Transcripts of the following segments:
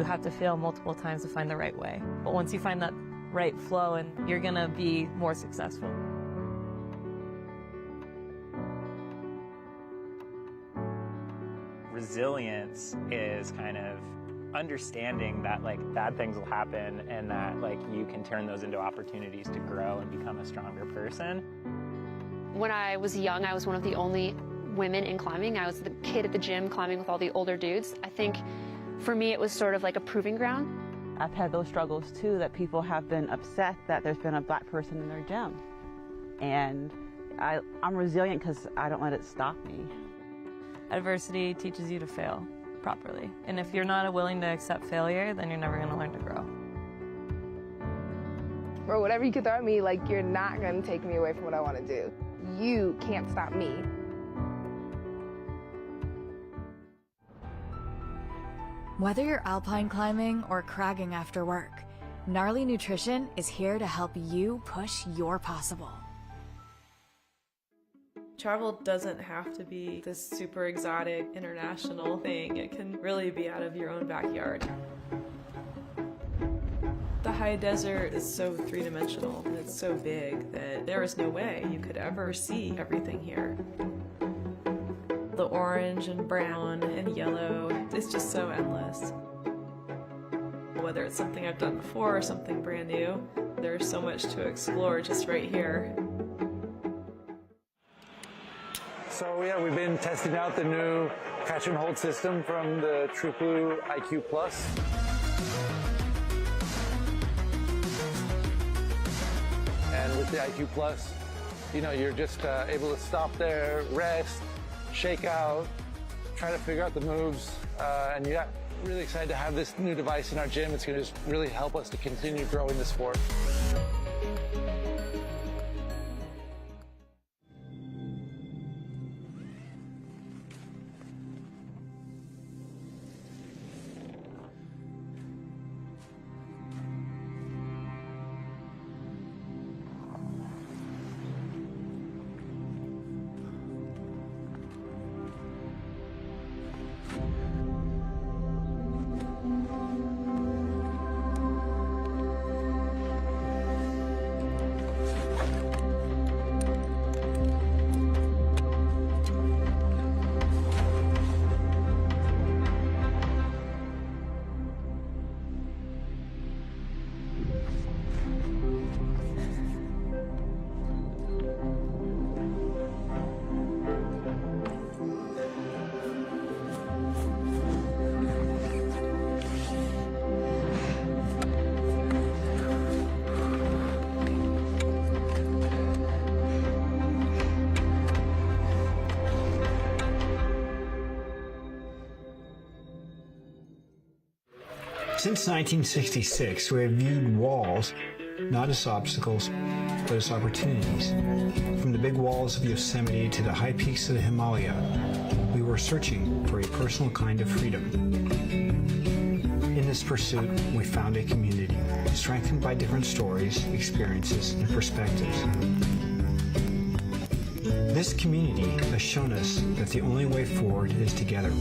have to fail multiple times to find the right way. But once you find that right flow, and you're gonna be more successful. Resilience is kind of understanding that like bad things will happen and that like you can turn those into opportunities to grow and become a stronger person. When I was young, I was one of the only women in climbing. I was the kid at the gym climbing with all the older dudes. I think for me it was sort of like a proving ground. I've had those struggles too, that people have been upset that there's been a black person in their gym. And I'm resilient because I don't let it stop me. Adversity teaches you to fail properly. And if you're not willing to accept failure, then you're never going to learn to grow. Bro, whatever you can throw at me, like, you're not going to take me away from what I want to do. You can't stop me. Whether you're alpine climbing or cragging after work, Gnarly Nutrition is here to help you push your possible. Travel doesn't have to be this super exotic international thing. It can really be out of your own backyard. The high desert is so three-dimensional and it's so big that there is no way you could ever see everything here. The orange and brown and yellow, it's just so endless. Whether it's something I've done before or something brand new, there's so much to explore just right here. So yeah, we've been testing out the new catch and hold system from the TruBlue IQ Plus. And with the IQ Plus, you know, you're just able to stop there, rest, shake out, try to figure out the moves, and yeah, really excited to have this new device in our gym. It's going to just really help us to continue growing the sport. Since 1966, we have viewed walls not as obstacles, but as opportunities. From the big walls of Yosemite to the high peaks of the Himalaya, we were searching for a personal kind of freedom. In this pursuit, we found a community, strengthened by different stories, experiences, and perspectives. This community has shown us that the only way forward is together.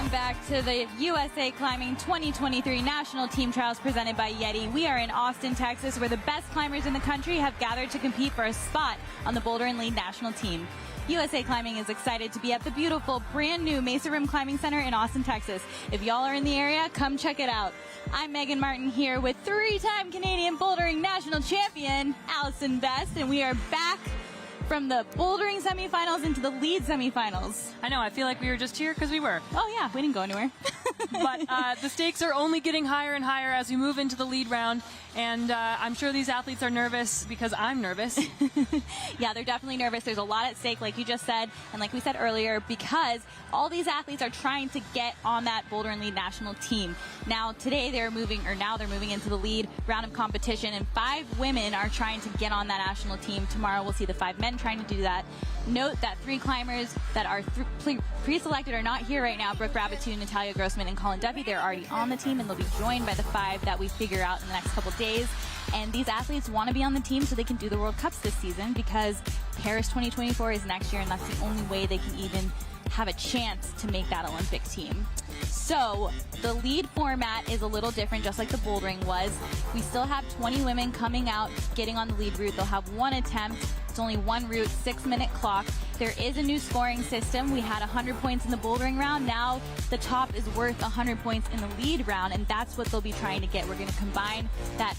Welcome back to the USA Climbing 2023 National Team Trials presented by YETI. We are in Austin, Texas, where the best climbers in the country have gathered to compete for a spot on the Boulder and Lead national team. USA Climbing is excited to be at the beautiful, brand new Mesa Rim Climbing Center in Austin, Texas. If y'all are in the area, come check it out. I'm Megan Martin here with three-time Canadian bouldering national champion, Allison Best, and we are back from the bouldering semifinals into the lead semifinals. I know, I feel like we were just here because we were. Oh yeah, we didn't go anywhere. But the stakes are only getting higher and higher as we move into the lead round, and I'm sure these athletes are nervous because I'm nervous. Yeah, they're definitely nervous. There's a lot at stake, like you just said, and like we said earlier, because all these athletes are trying to get on that Boulder and Lead national team. Now they're moving into the lead round of competition, and 5 women are trying to get on that national team. Tomorrow we'll see the 5 men trying to do that. Note that 3 climbers that are pre-selected are not here right now. Brooke Rabbitoon, Natalia Grossman, and Colin Duffy. They're already on the team, and they'll be joined by the 5 that we figure out in the next couple days. And these athletes want to be on the team so they can do the World Cups this season, because Paris 2024 is next year, and that's the only way they can even have a chance to make that Olympic team. So the lead format is a little different, just like the bouldering was. We still have 20 women coming out, getting on the lead route. They'll have 1 attempt. It's only 1 route, 6-minute clock. There is a new scoring system. We had 100 points in the bouldering round. Now the top is worth 100 points in the lead round, and that's what they'll be trying to get. We're going to combine that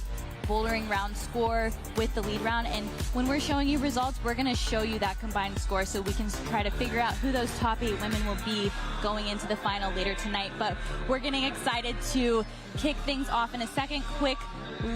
bouldering round score with the lead round, and when we're showing you results, we're going to show you that combined score so we can try to figure out who those top 8 women will be going into the final later tonight. But we're getting excited to kick things off in a second. Quick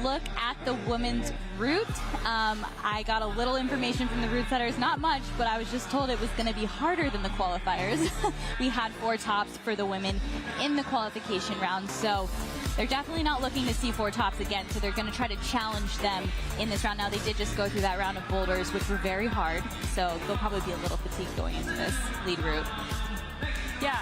look at the women's route. I got a little information from the route setters, not much, but I was just told it was going to be harder than the qualifiers. We had 4 tops for the women in the qualification round, so they're definitely not looking to see 4 tops again, so they're going to try to challenge them in this round. Now, they did just go through that round of boulders, which were very hard, so they'll probably be a little fatigued going into this lead route. Yeah,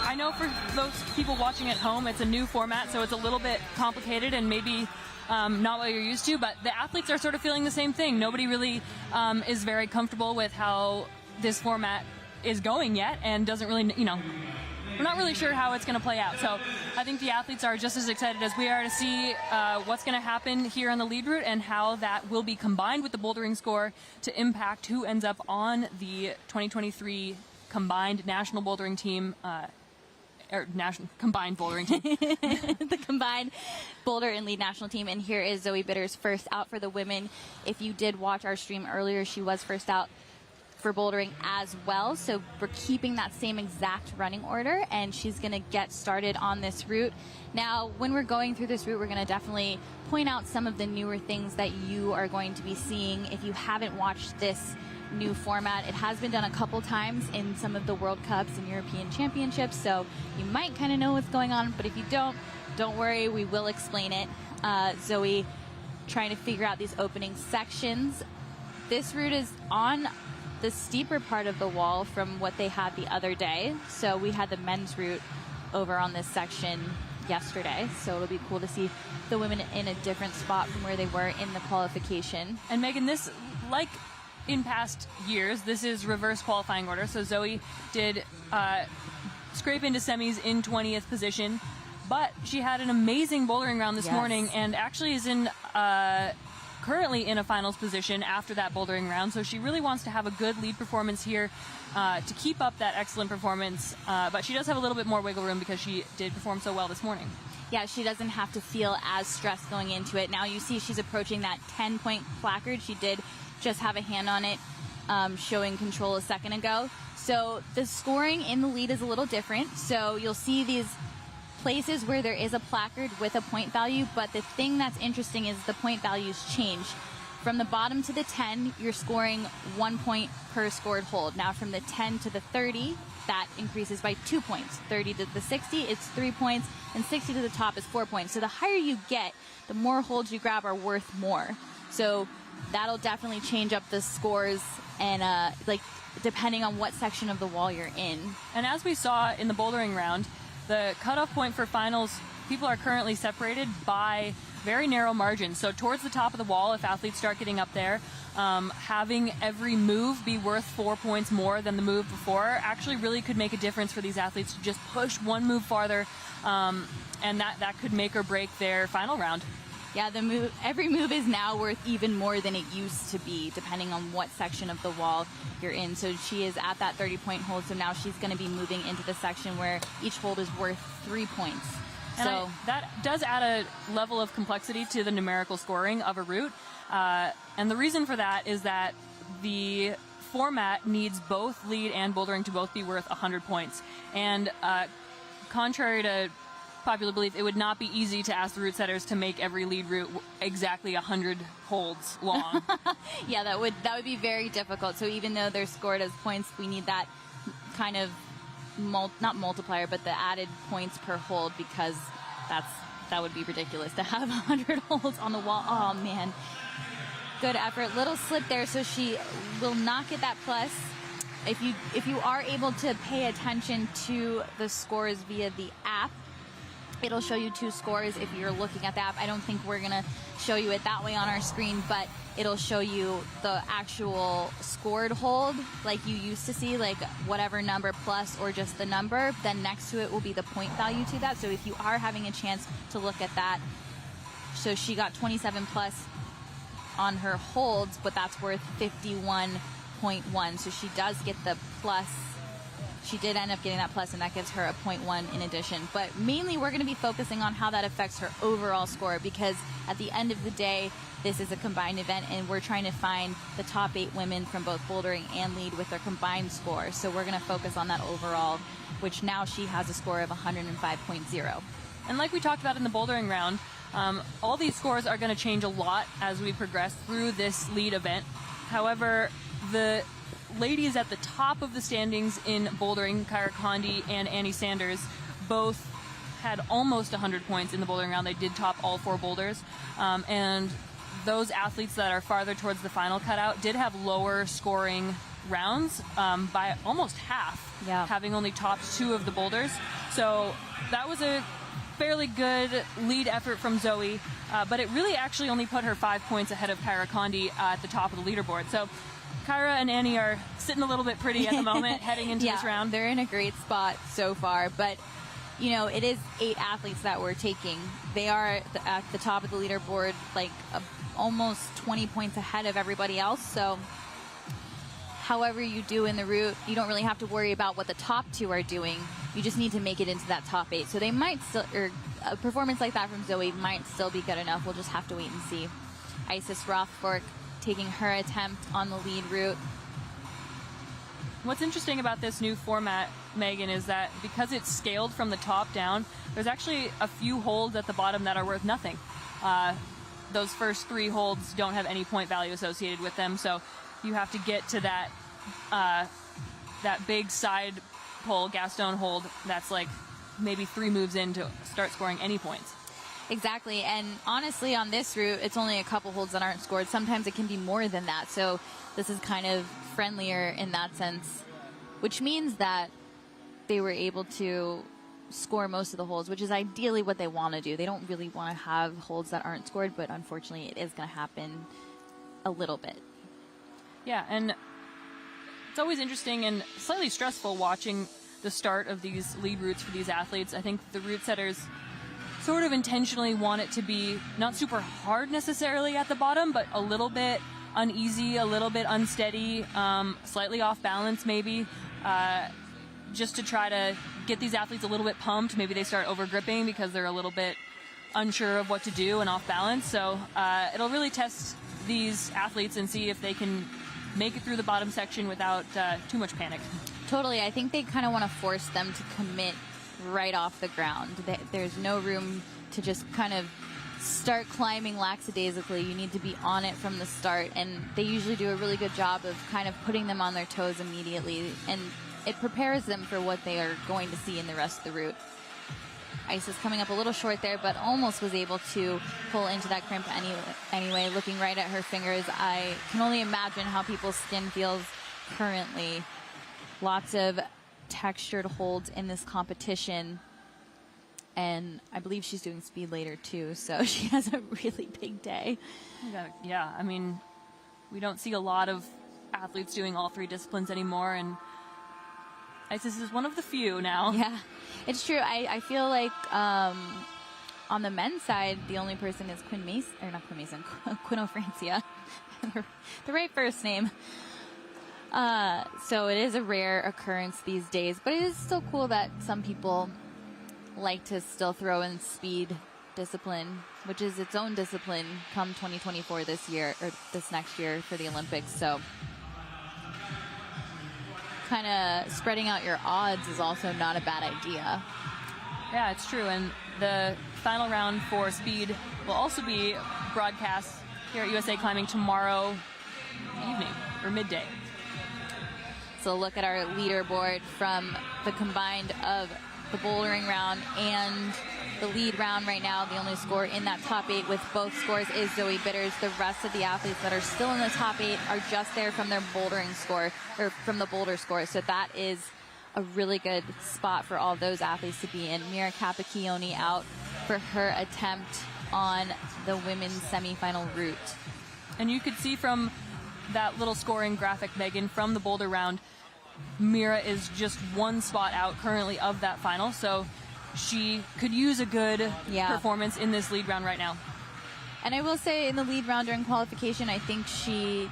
I know for those people watching at home, it's a new format, so it's a little bit complicated and maybe not what you're used to, but the athletes are sort of feeling the same thing. Nobody really is very comfortable with how this format is going yet, and doesn't really, we're not really sure how it's going to play out. So I think the athletes are just as excited as we are to see what's going to happen here on the lead route and how that will be combined with the bouldering score to impact who ends up on the 2023 combined national bouldering team, or national combined bouldering team. The combined Boulder and Lead national team. And here is Zoe Bitter's first out for the women. If you did watch our stream earlier, she was first out for bouldering as well, so we're keeping that same exact running order, and she's going to get started on this route. Now, when we're going through this route, we're going to definitely point out some of the newer things that you are going to be seeing. If you haven't watched this new format, it has been done a couple times in some of the World Cups and European Championships, so you might kind of know what's going on, but if you don't worry, we will explain it. Zoe trying to figure out these opening sections. This route is on the steeper part of the wall from what they had the other day. So we had the men's route over on this section yesterday. So it'll be cool to see the women in a different spot from where they were in the qualification. And Megan, this, like in past years, this is reverse qualifying order. So Zoe did scrape into semis in 20th position, but she had an amazing bouldering round this morning, and actually is in currently in a finals position after that bouldering round, so she really wants to have a good lead performance here to keep up that excellent performance, but she does have a little bit more wiggle room because she did perform so well this morning. Yeah, she doesn't have to feel as stressed going into it. Now you see she's approaching that 10-point placard. She did just have a hand on it, showing control a second ago. So the scoring in the lead is a little different, so you'll see these places where there is a placard with a point value, but the thing that's interesting is the point values change. From the bottom to the 10, you're scoring 1 point per scored hold. Now from the 10 to the 30, that increases by 2 points. 30 to the 60, it's 3 points, and 60 to the top is 4 points. So the higher you get, the more holds you grab are worth more. So that'll definitely change up the scores, and depending on what section of the wall you're in. And as we saw in the bouldering round, the cutoff point for finals, people are currently separated by very narrow margins. So towards the top of the wall, if athletes start getting up there, having every move be worth 4 points more than the move before actually really could make a difference for these athletes to just push one move farther, and that could make or break their final round. Yeah, every move is now worth even more than it used to be, depending on what section of the wall you're in. So she is at that 30-point hold, so now she's going to be moving into the section where each hold is worth 3 points. And that does add a level of complexity to the numerical scoring of a route. And the reason for that is that the format needs both lead and bouldering to both be worth 100 points. And contrary to popular belief, it would not be easy to ask the route setters to make every lead route exactly 100 holds long. Yeah, that would be very difficult. So even though they're scored as points, we need that kind of not multiplier, but the added points per hold, because that would be ridiculous to have 100 holds on the wall. Oh man, good effort. Little slip there, so she will not get that plus. If you are able to pay attention to the scores via the app, it'll show you 2 scores if you're looking at the app. I don't think we're going to show you it that way on our screen, but it'll show you the actual scored hold like you used to see, like whatever number plus or just the number. Then next to it will be the point value to that. So if you are having a chance to look at that, so she got 27 plus on her holds, but that's worth 51.1. So she does get the plus. She did end up getting that plus, and that gives her a 0.1 in addition. But mainly we're going to be focusing on how that affects her overall score, because at the end of the day, this is a combined event, and we're trying to find the top 8 women from both bouldering and lead with their combined score. So we're going to focus on that overall, which now she has a score of 105.0. And like we talked about in the bouldering round, all these scores are going to change a lot as we progress through this lead event. However, the ladies at the top of the standings in bouldering, Kyra Condi and Annie Sanders, both had almost 100 points in the bouldering round. They did top all 4 boulders. And those athletes that are farther towards the final cutout did have lower scoring rounds by almost half, having only topped 2 of the boulders. So that was a fairly good lead effort from Zoe, but it really actually only put her 5 points ahead of Kyra Condi at the top of the leaderboard. So Kyra and Annie are sitting a little bit pretty at the moment heading into this round. They're in a great spot so far, but you know, it is 8 athletes that we're taking. They are at the top of the leaderboard, like almost 20 points ahead of everybody else. So however you do in the route, you don't really have to worry about what the top 2 are doing. You just need to make it into that top 8. So they might still, or a performance like that from Zoe might still be good enough. We'll just have to wait and see. Isis Rothfork taking her attempt on the lead route. What's interesting about this new format, Megan, is that because it's scaled from the top down, there's actually a few holds at the bottom that are worth nothing. Those first 3 holds don't have any point value associated with them, so you have to get to that that big side pull, Gaston hold, that's like maybe 3 moves in to start scoring any points. Exactly, and honestly on this route, it's only a couple holds that aren't scored. Sometimes it can be more than that, so this is kind of friendlier in that sense, which means that they were able to score most of the holds, which is ideally what they want to do. They don't really want to have holds that aren't scored, but unfortunately it is going to happen a little bit. Yeah, and it's always interesting and slightly stressful watching the start of these lead routes for these athletes. I think the route setters sort of intentionally want it to be not super hard necessarily at the bottom, but a little bit uneasy, a little bit unsteady, slightly off balance maybe, just to try to get these athletes a little bit pumped. Maybe they start over gripping because they're a little bit unsure of what to do and off balance. So it'll really test these athletes and see if they can make it through the bottom section without too much panic. Totally. I think they kind of want to force them to commit right off the ground. There's no room to just kind of start climbing lackadaisically. You need to be on it from the start, and they usually do a really good job of kind of putting them on their toes immediately, and it prepares them for what they are going to see in the rest of the route. Isis coming up a little short there, but almost was able to pull into that crimp anyway. Looking right at her fingers, I can only imagine how people's skin feels currently. Lots of textured holds in this competition. And I believe she's doing speed later too, so she has a really big day. Yeah, I mean, we don't see a lot of athletes doing all 3 disciplines anymore, and this is one of the few now. Yeah, it's true. I feel like on the men's side, the only person is Quinn O'Francia, the right first name. So it is a rare occurrence these days, but it is still cool that some people like to still throw in speed discipline, which is its own discipline come 2024 this year, or this next year for the Olympics. So kind of spreading out your odds is also not a bad idea. Yeah, it's true. And the final round for speed will also be broadcast here at USA Climbing tomorrow evening or midday. So look at our leaderboard from the combined of the bouldering round and the lead round right now. The only score in that top 8 with both scores is Zoe Bitters. The rest of the athletes that are still in the top 8 are just there from their bouldering score, or from the boulder score. So that is a really good spot for all those athletes to be in. Mira Capacchione out for her attempt on the women's semifinal route. And you could see from that little scoring graphic, Megan, from the boulder round, Mira is just 1 spot out currently of that final, so she could use a good performance in this lead round right now. And I will say in the lead round during qualification, I think she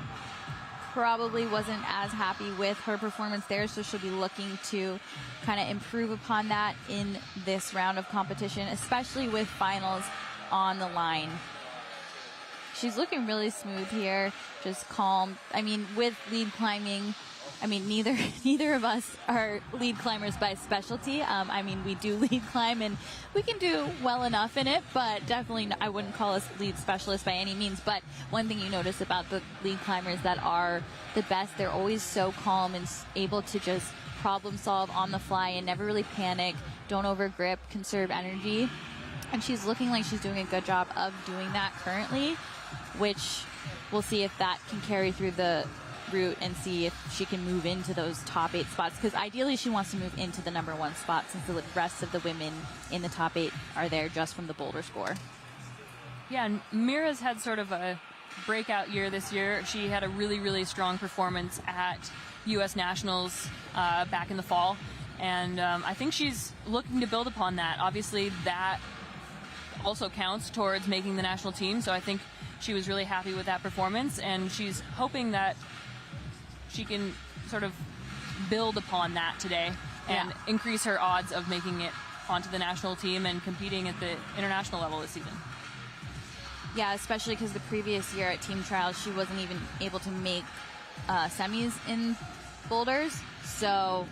probably wasn't as happy with her performance there, so she'll be looking to kind of improve upon that in this round of competition, especially with finals on the line. She's looking really smooth here, just calm. I mean, with lead climbing, I mean, neither of us are lead climbers by specialty. I mean, we do lead climb and we can do well enough in it, but definitely I wouldn't call us lead specialists by any means. But one thing you notice about the lead climbers that are the best, they're always so calm and able to just problem solve on the fly and never really panic, don't overgrip, conserve energy. And she's looking like she's doing a good job of doing that currently, which we'll see if that can carry through the route and see if she can move into those top 8 spots, because ideally she wants to move into the number 1 spot since the rest of the women in the top 8 are there just from the boulder score. Yeah, and Mira's had sort of a breakout year this year. She had a really, really strong performance at U.S. Nationals back in the fall, and I think she's looking to build upon that. Obviously, that also counts towards making the national team, so I think she was really happy with that performance, and she's hoping that she can sort of build upon that today and increase her odds of making it onto the national team and competing at the international level this season. Yeah, especially because the previous year at team trials, she wasn't even able to make semis in boulders. So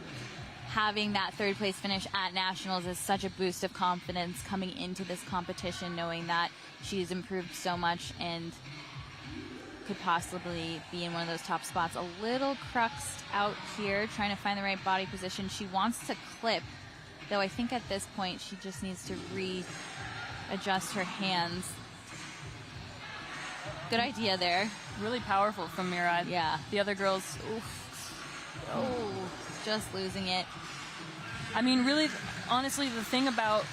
having that 3rd place finish at nationals is such a boost of confidence coming into this competition, knowing that she's improved so much and could possibly be in one of those top spots. A little cruxed out here, trying to find the right body position. She wants to clip, though I think at this point she just needs to readjust her hands. Good idea there. Really powerful from Mira. Yeah. The other girls, just losing it. I mean, really, honestly, the thing about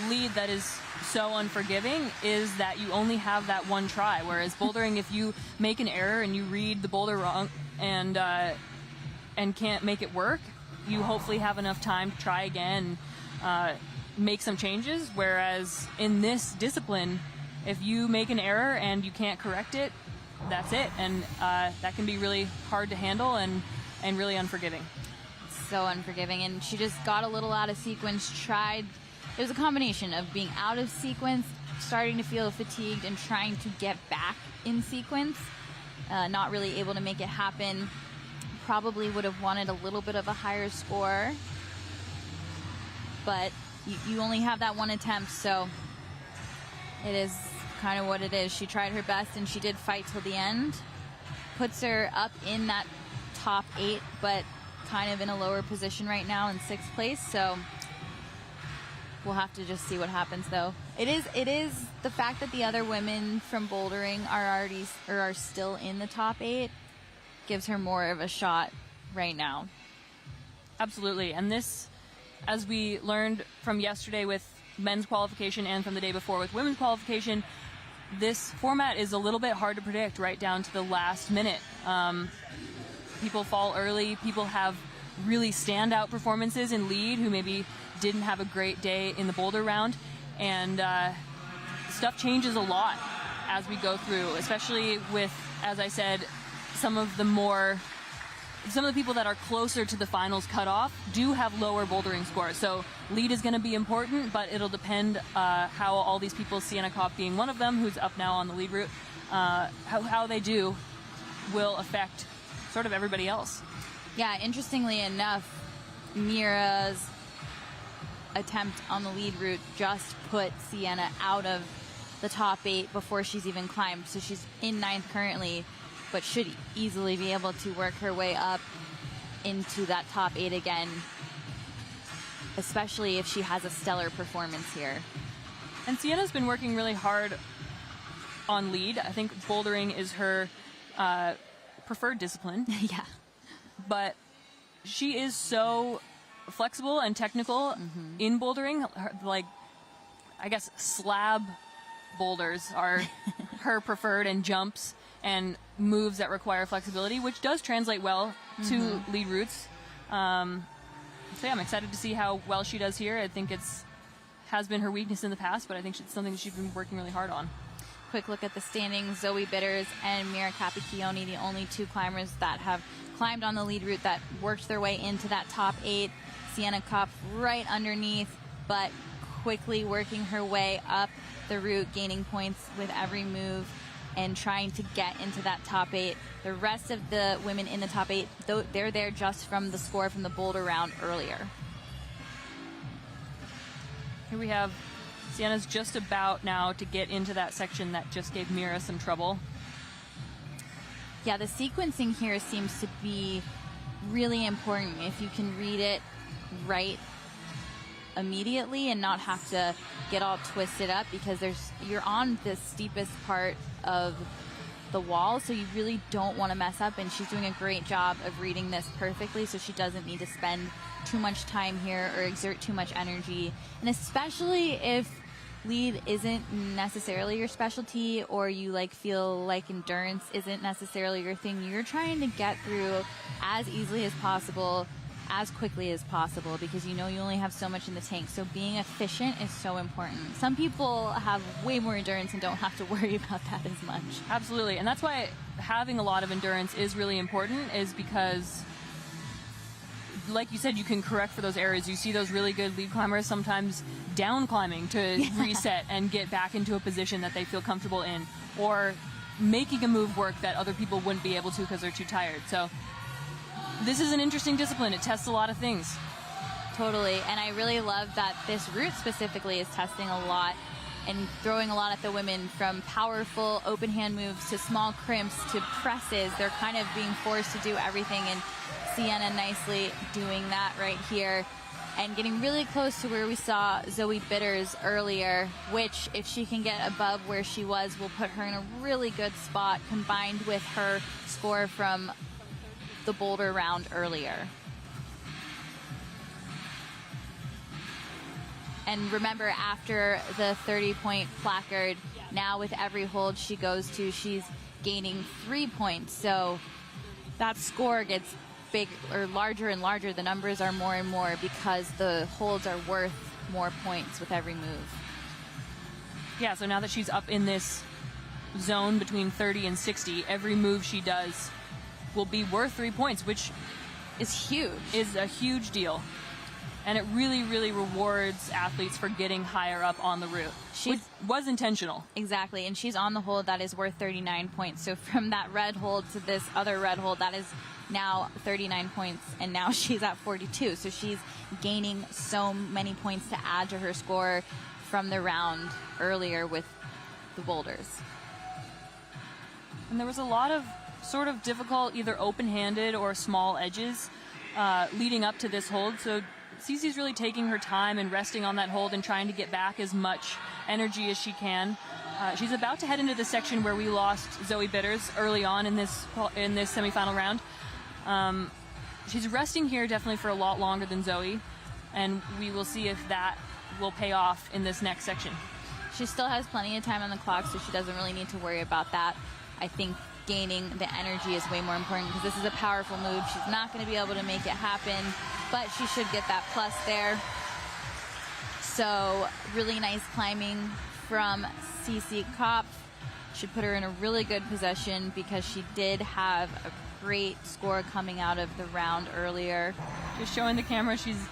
lead that is so unforgiving is that you only have that one try, whereas bouldering, if you make an error and you read the boulder wrong and can't make it work, you hopefully have enough time to try again, make some changes, whereas in this discipline, if you make an error and you can't correct it, that's it, and that can be really hard to handle and really unforgiving. So unforgiving, and she just got a little out of sequence, it was a combination of being out of sequence, starting to feel fatigued, and trying to get back in sequence. Not really able to make it happen. Probably would have wanted a little bit of a higher score, but you only have that one attempt, so it is kind of what it is. She tried her best, and she did fight till the end. Puts her up in that top 8, but kind of in a lower position right now in 6th place, so we'll have to just see what happens, though. It is the fact that the other women from bouldering are still in the top 8 gives her more of a shot right now. Absolutely, and this, as we learned from yesterday with men's qualification and from the day before with women's qualification, this format is a little bit hard to predict right down to the last minute. People fall early. People have really standout performances in lead who maybe didn't have a great day in the boulder round. And stuff changes a lot as we go through, especially with, as I said, some of the people that are closer to the finals cutoff do have lower bouldering scores. So lead is going to be important, but it'll depend how all these people, Sienna Kopp being one of them, who's up now on the lead route, how they do will affect sort of everybody else. Yeah, interestingly enough, Mira's attempt on the lead route just put Sienna out of the top 8 before she's even climbed. So she's in 9th currently, but should easily be able to work her way up into that top 8 again, especially if she has a stellar performance here. And Sienna's been working really hard on lead. I think bouldering is her preferred discipline. Yeah. But she is so flexible and technical in bouldering. Like, I guess slab boulders are her preferred, and jumps and moves that require flexibility, which does translate well to lead routes. So yeah, I'm excited to see how well she does here. I think has been her weakness in the past, but I think it's something that she's been working really hard on. Quick look at the standings. Zoe Bitters and Mira Capicchione, the only 2 climbers that have climbed on the lead route that worked their way into that top 8. Sienna Kopp right underneath, but quickly working her way up the route, gaining points with every move and trying to get into that top 8. The rest of the women in the top 8, they're there just from the score from the boulder round earlier. Here we have Sienna's just about now to get into that section that just gave Mira some trouble. Yeah, the sequencing here seems to be really important. If you can read it right immediately and not have to get all twisted up, because you're on the steepest part of the wall, so you really don't want to mess up, and she's doing a great job of reading this perfectly, so she doesn't need to spend too much time here or exert too much energy. And especially if lead isn't necessarily your specialty, or you feel like endurance isn't necessarily your thing, you're trying to get through as easily as possible, as quickly as possible, because you only have so much in the tank. So being efficient is so important. Some people have way more endurance and don't have to worry about that as much. Absolutely, and that's why having a lot of endurance is really important, is because, like you said, you can correct for those areas. You see those really good lead climbers sometimes down climbing to reset and get back into a position that they feel comfortable in, or making a move work that other people wouldn't be able to because they're too tired. So this is an interesting discipline. It tests a lot of things. Totally, and I really love that this route specifically is testing a lot and throwing a lot at the women, from powerful open hand moves to small crimps to presses. They're kind of being forced to do everything, and Sienna nicely doing that right here and getting really close to where we saw Zoe Bitters earlier, which, if she can get above where she was, will put her in a really good spot, combined with her score from the boulder round earlier. And remember, after the 30-point placard, now with every hold she goes to, she's gaining 3 points. So that score gets big, or larger and larger. The numbers are more and more, because the holds are worth more points with every move. Yeah, so now that she's up in this zone between 30 and 60, every move she does will be worth 3 points, which is huge. Is a huge deal. And it really, really rewards athletes for getting higher up on the route, which was intentional. Exactly, and she's on the hold that is worth 39 points. So from that red hold to this other red hold, that is now 39 points, and now she's at 42. So she's gaining so many points to add to her score from the round earlier with the boulders. And there was a lot of sort of difficult, either open-handed or small edges leading up to this hold. So Cece's really taking her time and resting on that hold and trying to get back as much energy as she can. She's about to head into the section where we lost Zoe Bitters early on in this semifinal round. She's resting here definitely for a lot longer than Zoe, and we will see if that will pay off in this next section. She still has plenty of time on the clock, so she doesn't really need to worry about that. I think gaining the energy is way more important because this is a powerful move. She's not going to be able to make it happen, but she should get that plus there. So really nice climbing from Cece Kopf. Should put her in a really good position because she did have a great score coming out of the round earlier. Just showing the camera she's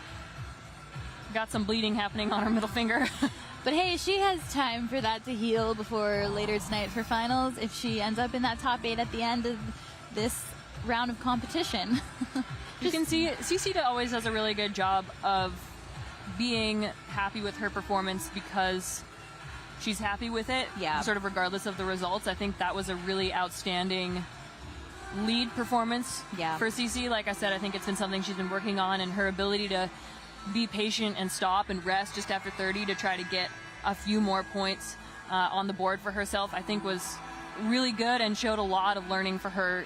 got some bleeding happening on her middle finger. But hey, she has time for that to heal before later tonight for finals if she ends up in that top 8 at the end of this round of competition. You can see Cece always does a really good job of being happy with her performance because she's happy with it, sort of regardless of the results. I think that was a really outstanding lead performance for Cece. Like I said, I think it's been something she's been working on, and her ability to be patient and stop and rest just after 30 to try to get a few more points on the board for herself, I think was really good and showed a lot of learning for her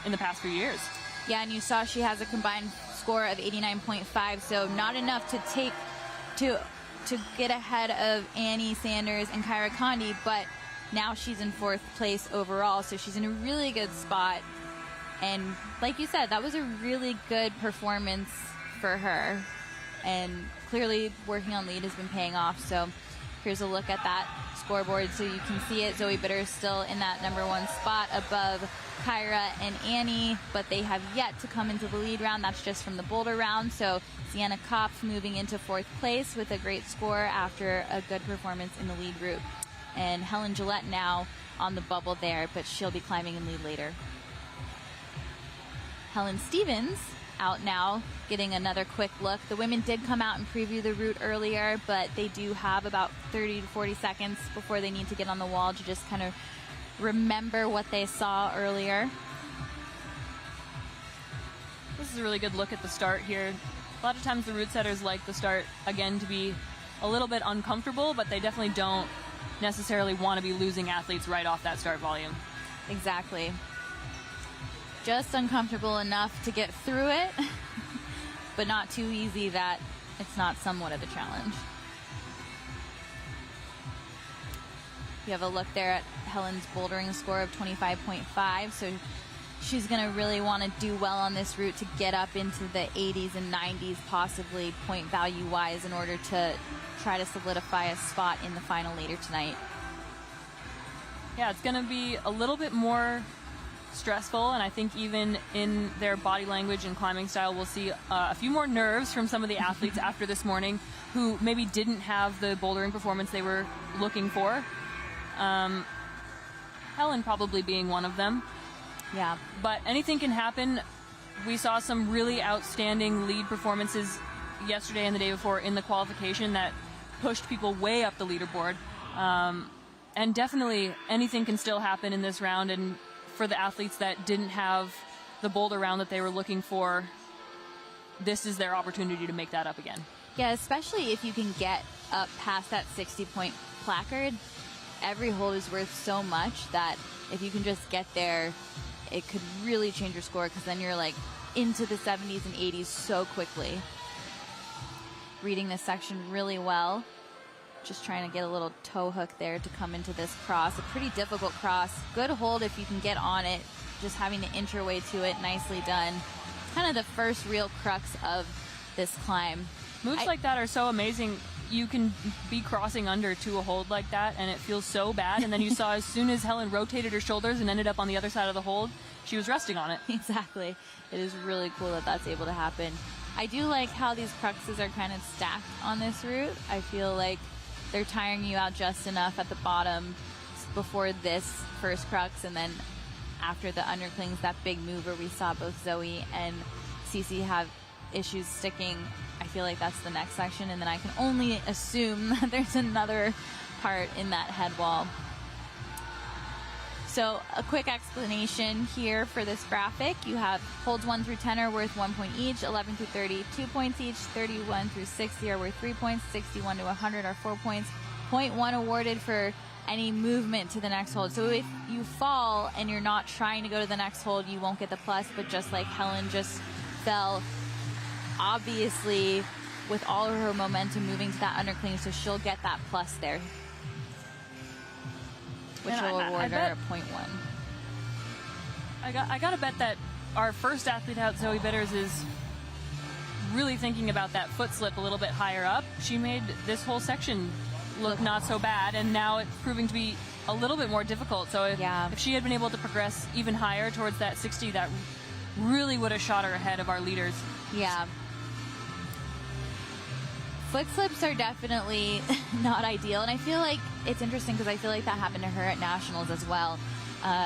in the past few years. Yeah, and you saw she has a combined score of 89.5, so not enough to get ahead of Annie Sanders and Kyra Condi, but now she's in 4th place overall, so she's in a really good spot. And like you said, that was a really good performance for her, and clearly working on lead has been paying off. So here's a look at that scoreboard so you can see it. Zoe Bitter is still in that #1 spot above Kyra and Annie, but they have yet to come into the lead round. That's just from the boulder round. So Sienna Kopf moving into 4th place with a great score after a good performance in the lead route. And Helen Gillette now on the bubble there, but she'll be climbing in lead later. Helen Stevens out now, getting another quick look. The women did come out and preview the route earlier, but they do have about 30 to 40 seconds before they need to get on the wall to just kind of remember what they saw earlier. This is a really good look at the start here. A lot of times the route setters like the start, again, to be a little bit uncomfortable, but they definitely don't necessarily want to be losing athletes right off that start volume. Exactly. Just uncomfortable enough to get through it, but not too easy that it's not somewhat of a challenge. You have a look there at Helen's bouldering score of 25.5, so she's going to really want to do well on this route to get up into the 80s and 90s, possibly point value wise, in order to try to solidify a spot in the final later tonight. Yeah, it's going to be a little bit more stressful, and I think even in their body language and climbing style, we'll see a few more nerves from some of the athletes after this morning who maybe didn't have the bouldering performance they were looking for. Helen probably being one of them. Yeah. But anything can happen. We saw some really outstanding lead performances yesterday and the day before in the qualification that pushed people way up the leaderboard. And definitely anything can still happen in this round, and for the athletes that didn't have the boulder round that they were looking for, this is their opportunity to make that up again. Yeah, especially if you can get up past that 60-point placard. Every hold is worth so much that if you can just get there, it could really change your score, because then you're like into the 70s and 80s so quickly. Reading this section really well. Just trying to get a little toe hook there to come into this cross. A pretty difficult cross. Good hold if you can get on it. Just having to inch your way to it. Nicely done. Kind of the first real crux of this climb. Moves like that are so amazing. You can be crossing under to a hold like that, and it feels so bad. And then you saw as soon as Helen rotated her shoulders and ended up on the other side of the hold, she was resting on it. Exactly. It is really cool that that's able to happen. I do like how these cruxes are kind of stacked on this route. I feel like they're tiring you out just enough at the bottom before this first crux, and then after the underclings, that big move where we saw both Zoe and Cece have issues sticking. I feel like that's the next section, and then I can only assume that there's another part in that head wall. So a quick explanation here for this graphic. You have holds 1 through 10 are worth 1 point each, 11 through 30, 2 points each, 31 through 60 are worth 3 points, 61 to 100 are 4 points, 0.1 awarded for any movement to the next hold. So if you fall and you're not trying to go to the next hold, you won't get the plus, but just like Helen just fell, obviously with all of her momentum moving to that undercling, so she'll get that plus there, which will award her a 0.1. I gotta bet that our first athlete out, Zoe Bitters, is really thinking about that foot slip a little bit higher up. She made this whole section look not so bad, and now it's proving to be a little bit more difficult. So if she had been able to progress even higher towards that 60, that really would have shot her ahead of our leaders. Yeah. Foot slips are definitely not ideal, and I feel like it's interesting because I feel like that happened to her at nationals as well.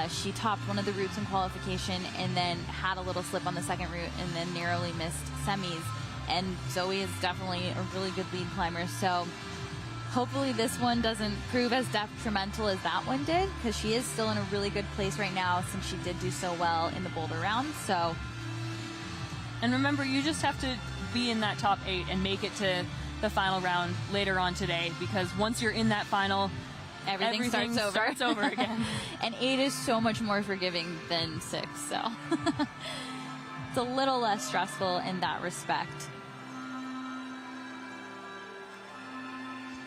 She topped one of the routes in qualification and then had a little slip on the second route and then narrowly missed semis. And Zoe is definitely a really good lead climber, so hopefully this one doesn't prove as detrimental as that one did, because she is still in a really good place right now since she did do so well in the boulder round. So, and remember, you just have to be in that top 8 and make it to the final round later on today, because once you're in that final, everything starts over again. And 8 is so much more forgiving than 6, so it's a little less stressful in that respect.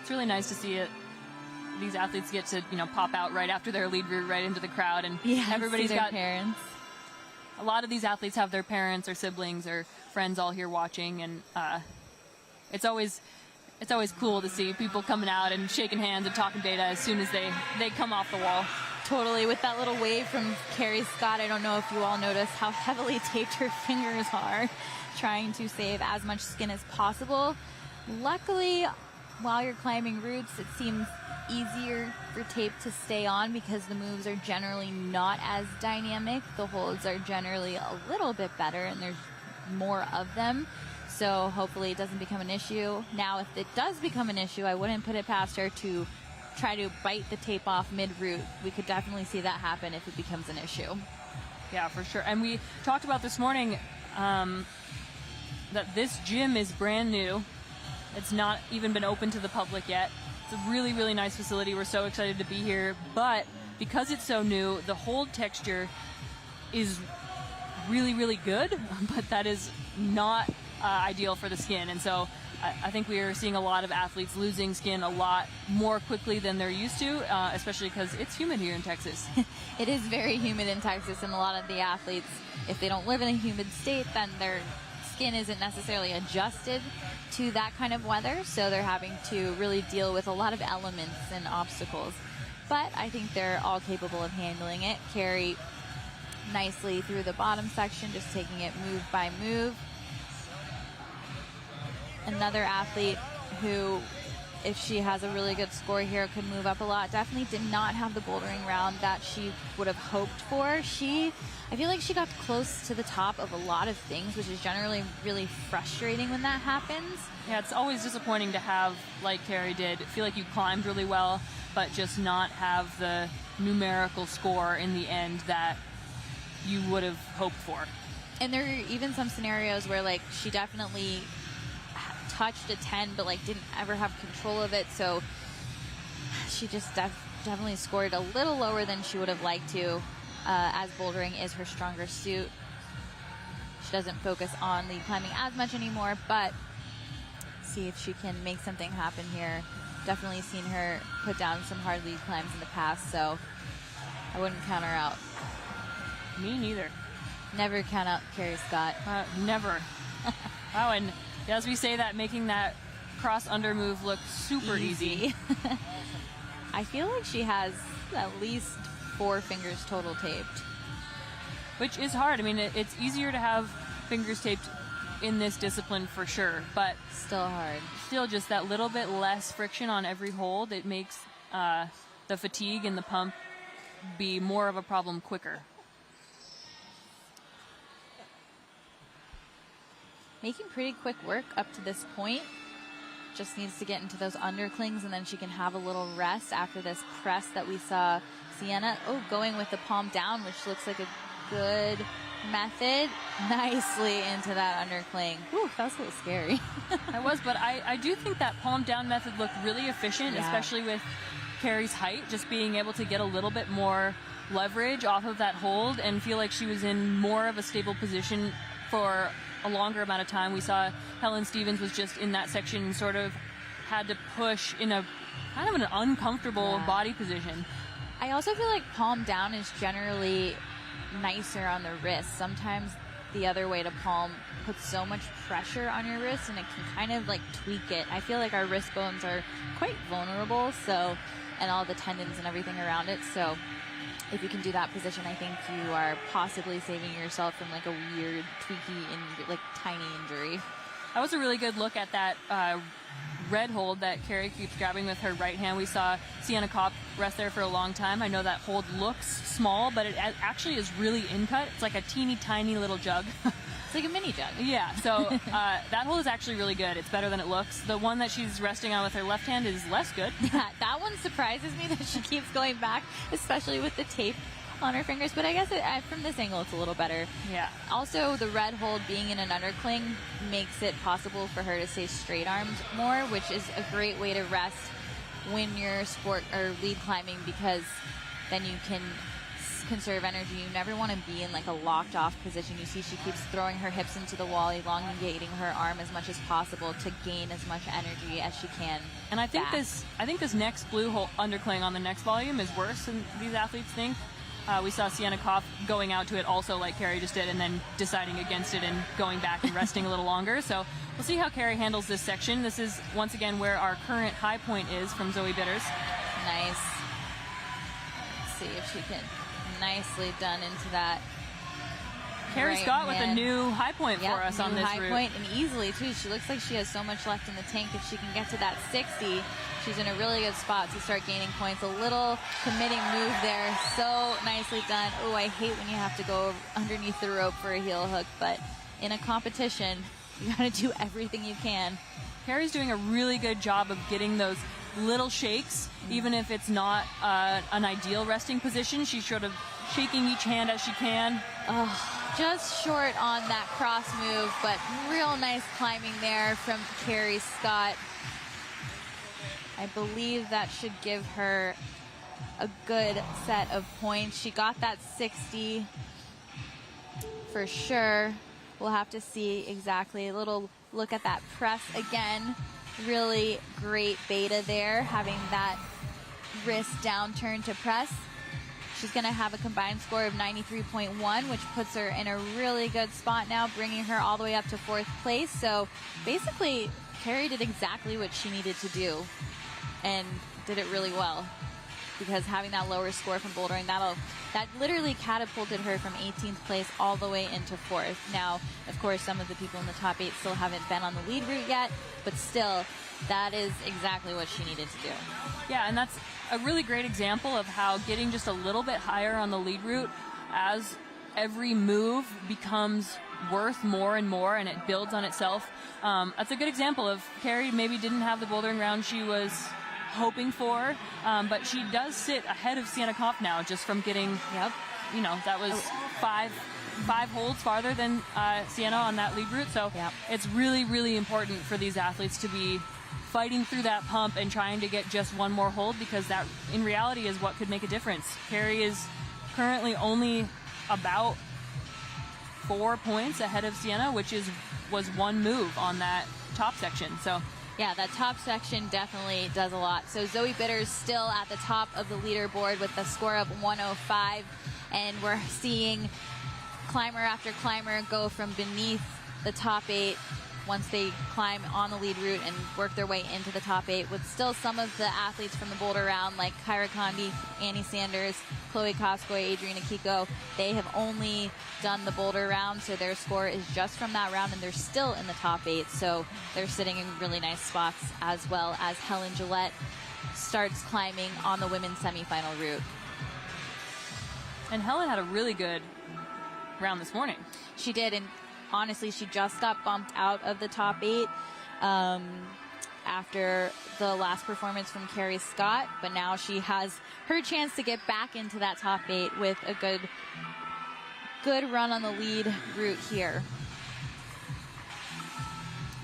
It's really nice to see it. These athletes get to, pop out right after their lead route right into the crowd, and everybody's got parents. A lot of these athletes have their parents or siblings or friends all here watching, and it's always cool to see people coming out and shaking hands and talking data as soon as they come off the wall. Totally. With that little wave from Carrie Scott, I don't know if you all noticed how heavily taped her fingers are, trying to save as much skin as possible. Luckily, while you're climbing routes, it seems easier for tape to stay on because the moves are generally not as dynamic. The holds are generally a little bit better and there's more of them. So hopefully it doesn't become an issue. Now, if it does become an issue, I wouldn't put it past her to try to bite the tape off mid-route. We could definitely see that happen if it becomes an issue. Yeah, for sure. And we talked about this morning that this gym is brand new. It's not even been open to the public yet. It's a really, really nice facility. We're so excited to be here. But because it's so new, the hold texture is really, really good, but that is not ideal for the skin. And so I think we are seeing a lot of athletes losing skin a lot more quickly than they're used to, especially because it's humid here in Texas. It is very humid in Texas, and a lot of the athletes, if they don't live in a humid state, then their skin isn't necessarily adjusted to that kind of weather, so they're having to really deal with a lot of elements and obstacles. But I think they're all capable of handling it. Carrie nicely through the bottom section, just taking it move by move. Another athlete who, if she has a really good score here, could move up a lot. Definitely did not have the bouldering round that she would have hoped for. I feel like she got close to the top of a lot of things, which is generally really frustrating when that happens. Yeah, it's always disappointing to have, like Carrie did, feel like you climbed really well, but just not have the numerical score in the end that you would have hoped for. And there are even some scenarios where, like, she definitely touched a 10 but like didn't ever have control of it, so she just definitely scored a little lower than she would have liked to, as bouldering is her stronger suit. She doesn't focus on lead climbing as much anymore, but see if she can make something happen here. Definitely seen her put down some hard lead climbs in the past, so I wouldn't count her out. Me neither. Never count out Carrie Scott. Never. Wow, and as we say that, making that cross under move look super easy. I feel like she has at least 4 fingers total taped. Which is hard. I mean, it's easier to have fingers taped in this discipline for sure, but still hard. Still just that little bit less friction on every hold. It makes the fatigue and the pump be more of a problem quicker. Making pretty quick work up to this point. Just needs to get into those underclings, and then she can have a little rest after this press that we saw Sienna. Oh, going with the palm down, which looks like a good method. Nicely into that undercling. Whew, that was a little scary. It was, but I do think that palm down method looked really efficient, especially with Carrie's height, just being able to get a little bit more leverage off of that hold and feel like she was in more of a stable position for a longer amount of time. We saw Helen Stevens was just in that section and sort of had to push in a kind of an uncomfortable body position. I also feel like palm down is generally nicer on the wrist. Sometimes the other way to palm puts so much pressure on your wrist and it can kind of like tweak it. I feel like our wrist bones are quite vulnerable, so, and all the tendons and everything around it. So if you can do that position, I think you are possibly saving yourself from like a weird, tweaky, like tiny injury. That was a really good look at that red hold that Carrie keeps grabbing with her right hand. We saw Sienna Kopp rest there for a long time. I know that hold looks small, but it actually is really in-cut. It's like a teeny tiny little jug. It's like a mini jug. Yeah, so that hold is actually really good. It's better than it looks. The one that she's resting on with her left hand is less good. Yeah, that one surprises me that she keeps going back, especially with the tape on her fingers, but I guess from this angle it's a little better. Yeah. Also, the red hold being in an undercling makes it possible for her to stay straight armed more, which is a great way to rest when you're sport or lead climbing, because then you can conserve energy. You never want to be in like a locked off position. You see she keeps throwing her hips into the wall, elongating her arm as much as possible to gain as much energy as she can. And I think this next blue hole undercling on the next volume is worse than these athletes think. We saw Sienna Kopp going out to it also like Carrie just did, and then deciding against it and going back and resting a little longer. So we'll see how Carrie handles this section. This is once again where our current high point is from Zoe Bitters. Nice. Let's see if she can nicely done into that. Carrie Scott with a new high point for us on this high route. Point, and easily too. She looks like she has so much left in the tank. If she can get to that 60, she's in a really good spot to start gaining points. A little committing move there. So nicely done. Oh, I hate when you have to go underneath the rope for a heel hook, but in a competition, you got to do everything you can. Carrie's doing a really good job of getting those little shakes, even if it's not an ideal resting position. She's sort of shaking each hand as she can. Oh, just short on that cross move, but real nice climbing there from Carrie Scott. I believe that should give her a good set of points. She got that 60 for sure. We'll have to see exactly. A little look at that press again. Really great beta there, having that wrist downturn to press. She's going to have a combined score of 93.1, which puts her in a really good spot now, bringing her all the way up to 4th place. So basically, Carrie did exactly what she needed to do and did it really well, because having that lower score from bouldering, that literally catapulted her from 18th place all the way into 4th. Now, of course, some of the people in the top 8 still haven't been on the lead route yet, but still, that is exactly what she needed to do. Yeah, and that's a really great example of how getting just a little bit higher on the lead route as every move becomes worth more and more, and it builds on itself. That's a good example of Carrie maybe didn't have the bouldering round she was hoping for, but she does sit ahead of Sienna Kopp now, just from getting, you know, that was five holds farther than Sienna on that lead route. So it's really, really important for these athletes to be fighting through that pump and trying to get just one more hold, because that in reality is what could make a difference. Carrie is currently only about 4 points ahead of Sienna, which was one move on that top section. So yeah, that top section definitely does a lot. So Zoe Bitters still at the top of the leaderboard with a score of 105, and we're seeing climber after climber go from beneath the top 8 once they climb on the lead route and work their way into the top 8, with still some of the athletes from the boulder round like Kyra Condi, Annie Sanders, Chloe Koskoy, Adriana Kiko. They have only done the boulder round, so their score is just from that round, and they're still in the top 8, so they're sitting in really nice spots, as well as Helen Gillette starts climbing on the women's semifinal route. And Helen had a really good round this morning. She did, and honestly, she just got bumped out of the top 8 after the last performance from Carrie Scott, but now she has her chance to get back into that top 8 with a good run on the lead route here.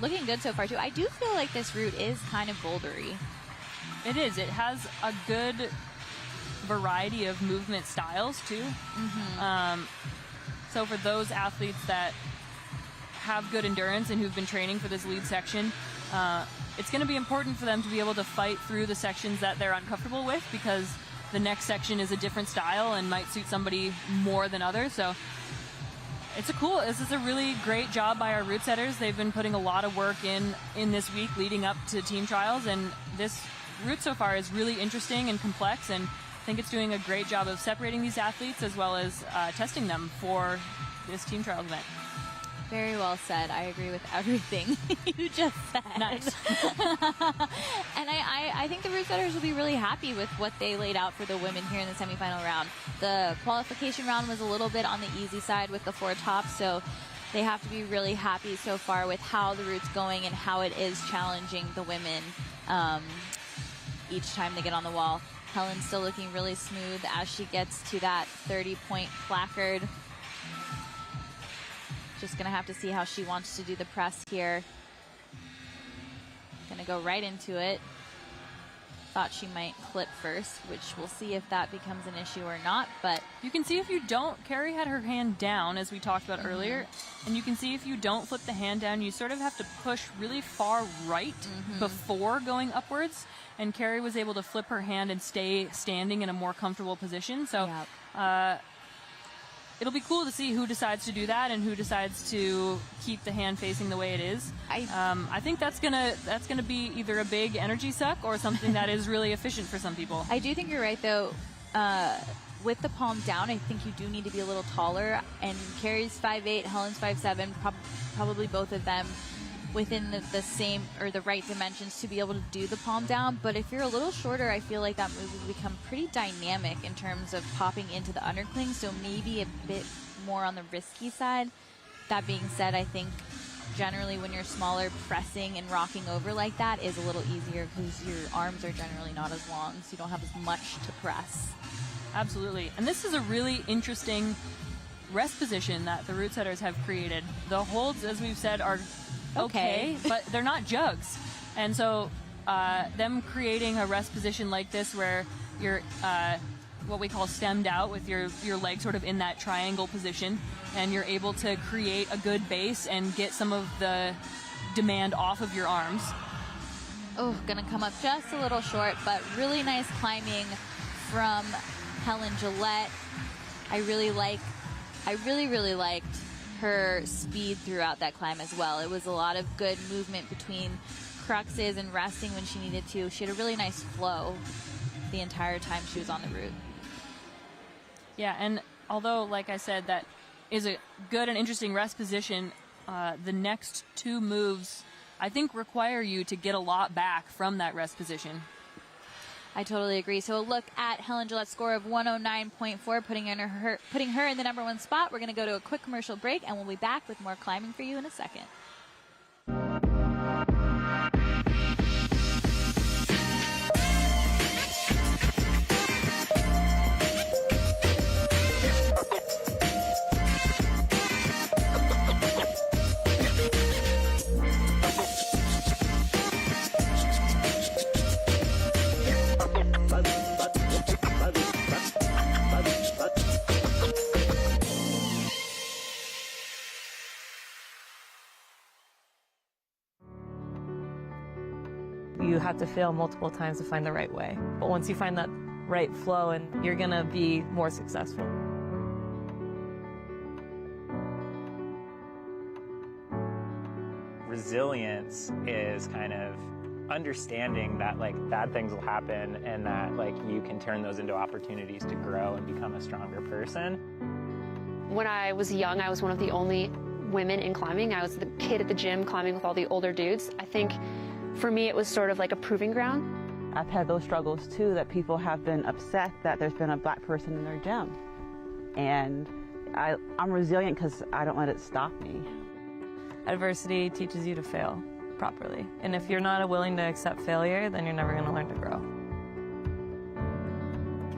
Looking good so far, too. I do feel like this route is kind of bouldery. It is. It has a good variety of movement styles, too. So for those athletes that have good endurance and who've been training for this lead section, it's going to be important for them to be able to fight through the sections that they're uncomfortable with, because the next section is a different style and might suit somebody more than others. So this is a really great job by our route setters. They've been putting a lot of work in this week leading up to team trials, and this route so far is really interesting and complex, and I think it's doing a great job of separating these athletes as well as testing them for this team trials event. Very well said. I agree with everything you just said. Nice. And I think the route setters will be really happy with what they laid out for the women here in the semifinal round. The qualification round was a little bit on the easy side with the 4 tops, so they have to be really happy so far with how the route's going and how it is challenging the women each time they get on the wall. Helen's still looking really smooth as she gets to that 30-point placard. Just gonna have to see how she wants to do the press here. Gonna go right into it. Thought she might clip first, which we'll see if that becomes an issue or not, but you can see if you don't, Carrie had her hand down as we talked about earlier, and you can see if you don't flip the hand down, you sort of have to push really far right before going upwards, and Carrie was able to flip her hand and stay standing in a more comfortable position. So it'll be cool to see who decides to do that and who decides to keep the hand facing the way it is. I think that's gonna be either a big energy suck or something that is really efficient for some people. I do think you're right, though. With the palm down, I think you do need to be a little taller. And Carrie's 5'8", Helen's 5'7", probably both of them within the same or the right dimensions to be able to do the palm down. But if you're a little shorter, I feel like that move will become pretty dynamic in terms of popping into the undercling, so maybe a bit more on the risky side. That being said, I think generally when you're smaller, pressing and rocking over like that is a little easier because your arms are generally not as long, so you don't have as much to press. Absolutely. And this is a really interesting rest position that the route setters have created. The holds, as we've said, are okay, but they're not jugs. And so them creating a rest position like this where you're what we call stemmed out with your leg sort of in that triangle position, and you're able to create a good base and get some of the demand off of your arms. Oh, gonna come up just a little short, but really nice climbing from Helen Gillette. I really liked her speed throughout that climb as well. It was a lot of good movement between cruxes and resting when she needed to. She had a really nice flow the entire time she was on the route. Yeah, and although, like I said, that is a good and interesting rest position, the next 2 moves, I think, require you to get a lot back from that rest position. I totally agree. So a look at Helen Gillette's score of 109.4, putting her in the #1 spot. We're going to go to a quick commercial break, and we'll be back with more climbing for you in a second. You have to fail multiple times to find the right way. But once you find that right flow, and you're gonna be more successful. Resilience is kind of understanding that like bad things will happen and that like you can turn those into opportunities to grow and become a stronger person. When I was young, I was one of the only women in climbing. I was the kid at the gym climbing with all the older dudes. I think for me, it was sort of like a proving ground. I've had those struggles too, that people have been upset that there's been a black person in their gym. And I'm resilient because I don't let it stop me. Adversity teaches you to fail properly. And if you're not willing to accept failure, then you're never going to learn to grow.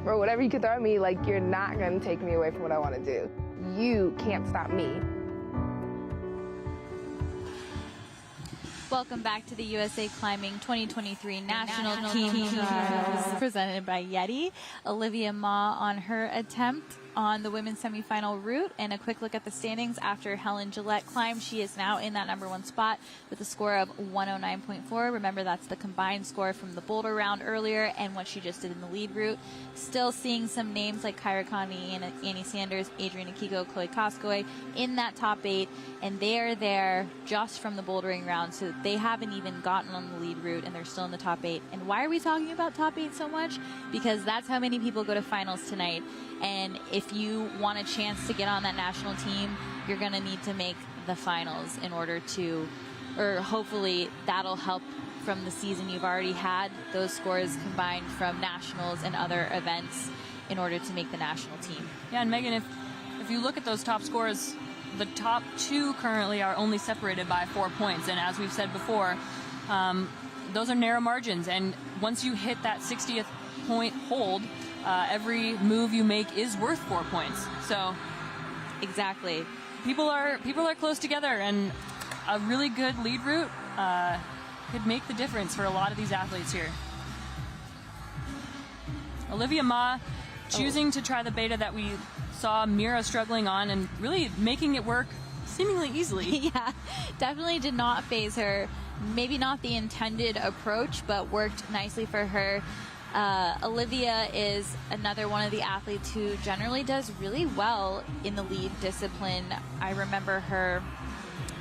Bro, whatever you can throw at me, like, you're not going to take me away from what I want to do. You can't stop me. Welcome back to the USA Climbing 2023 National Team Trials presented by YETI. Olivia Ma on her attempt. on the women's semifinal route and a quick look at the standings after Helen Gillette climbed. She is now in that number 1 spot with a score of 109.4. Remember, that's the combined score from the boulder round earlier and what she just did in the lead route. Still seeing some names like Kyra Connie, Annie Sanders, Adriana Kiko, Chloe Koskoy in that top 8, and they are there just from the bouldering round, so they haven't even gotten on the lead route and they're still in the top 8. And why are we talking about top 8 so much? Because that's how many people go to finals tonight. And if you want a chance to get on that national team, you're going to need to make the finals in order to, or hopefully that'll help from the season you've already had, those scores combined from nationals and other events in order to make the national team. Yeah, and Megan, if you look at those top scores, the top 2 currently are only separated by 4 points. And as we've said before, those are narrow margins. And once you hit that 60th point hold, every move you make is worth 4 points. So exactly, people are close together, and a really good lead route could make the difference for a lot of these athletes here. Olivia Ma choosing to try the beta that we saw Mira struggling on and really making it work seemingly easily. Yeah, definitely did not faze her. Maybe not the intended approach, but worked nicely for her. Olivia is another one of the athletes who generally does really well in the lead discipline. I remember her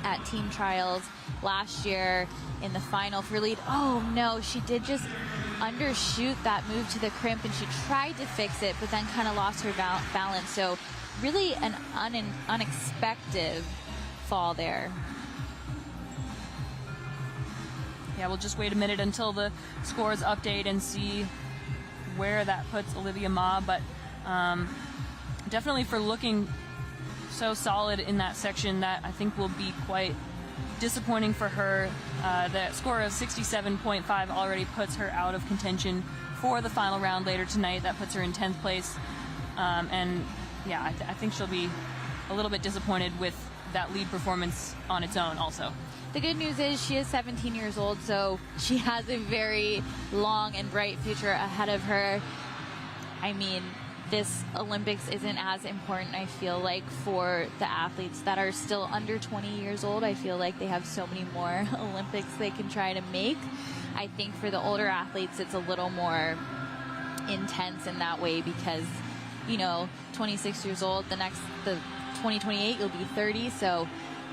at team trials last year in the final for lead. Oh no, she did just undershoot that move to the crimp, and she tried to fix it, but then kind of lost her balance. So really an unexpected fall there. Yeah, we'll just wait a minute until the scores update and see where that puts Olivia Ma, but definitely for looking so solid in that section, that I think will be quite disappointing for her. The score of 67.5 already puts her out of contention for the final round later tonight. That puts her in 10th place, and yeah, I think she'll be a little bit disappointed with that lead performance on its own also. The good news is she is 17 years old, so she has a very long and bright future ahead of her. I mean, this Olympics isn't as important, I feel like, for the athletes that are still under 20 years old. I feel like they have so many more Olympics they can try to make. I think for the older athletes, it's a little more intense in that way because, you know, 26 years old, the 2028, you'll be 30, so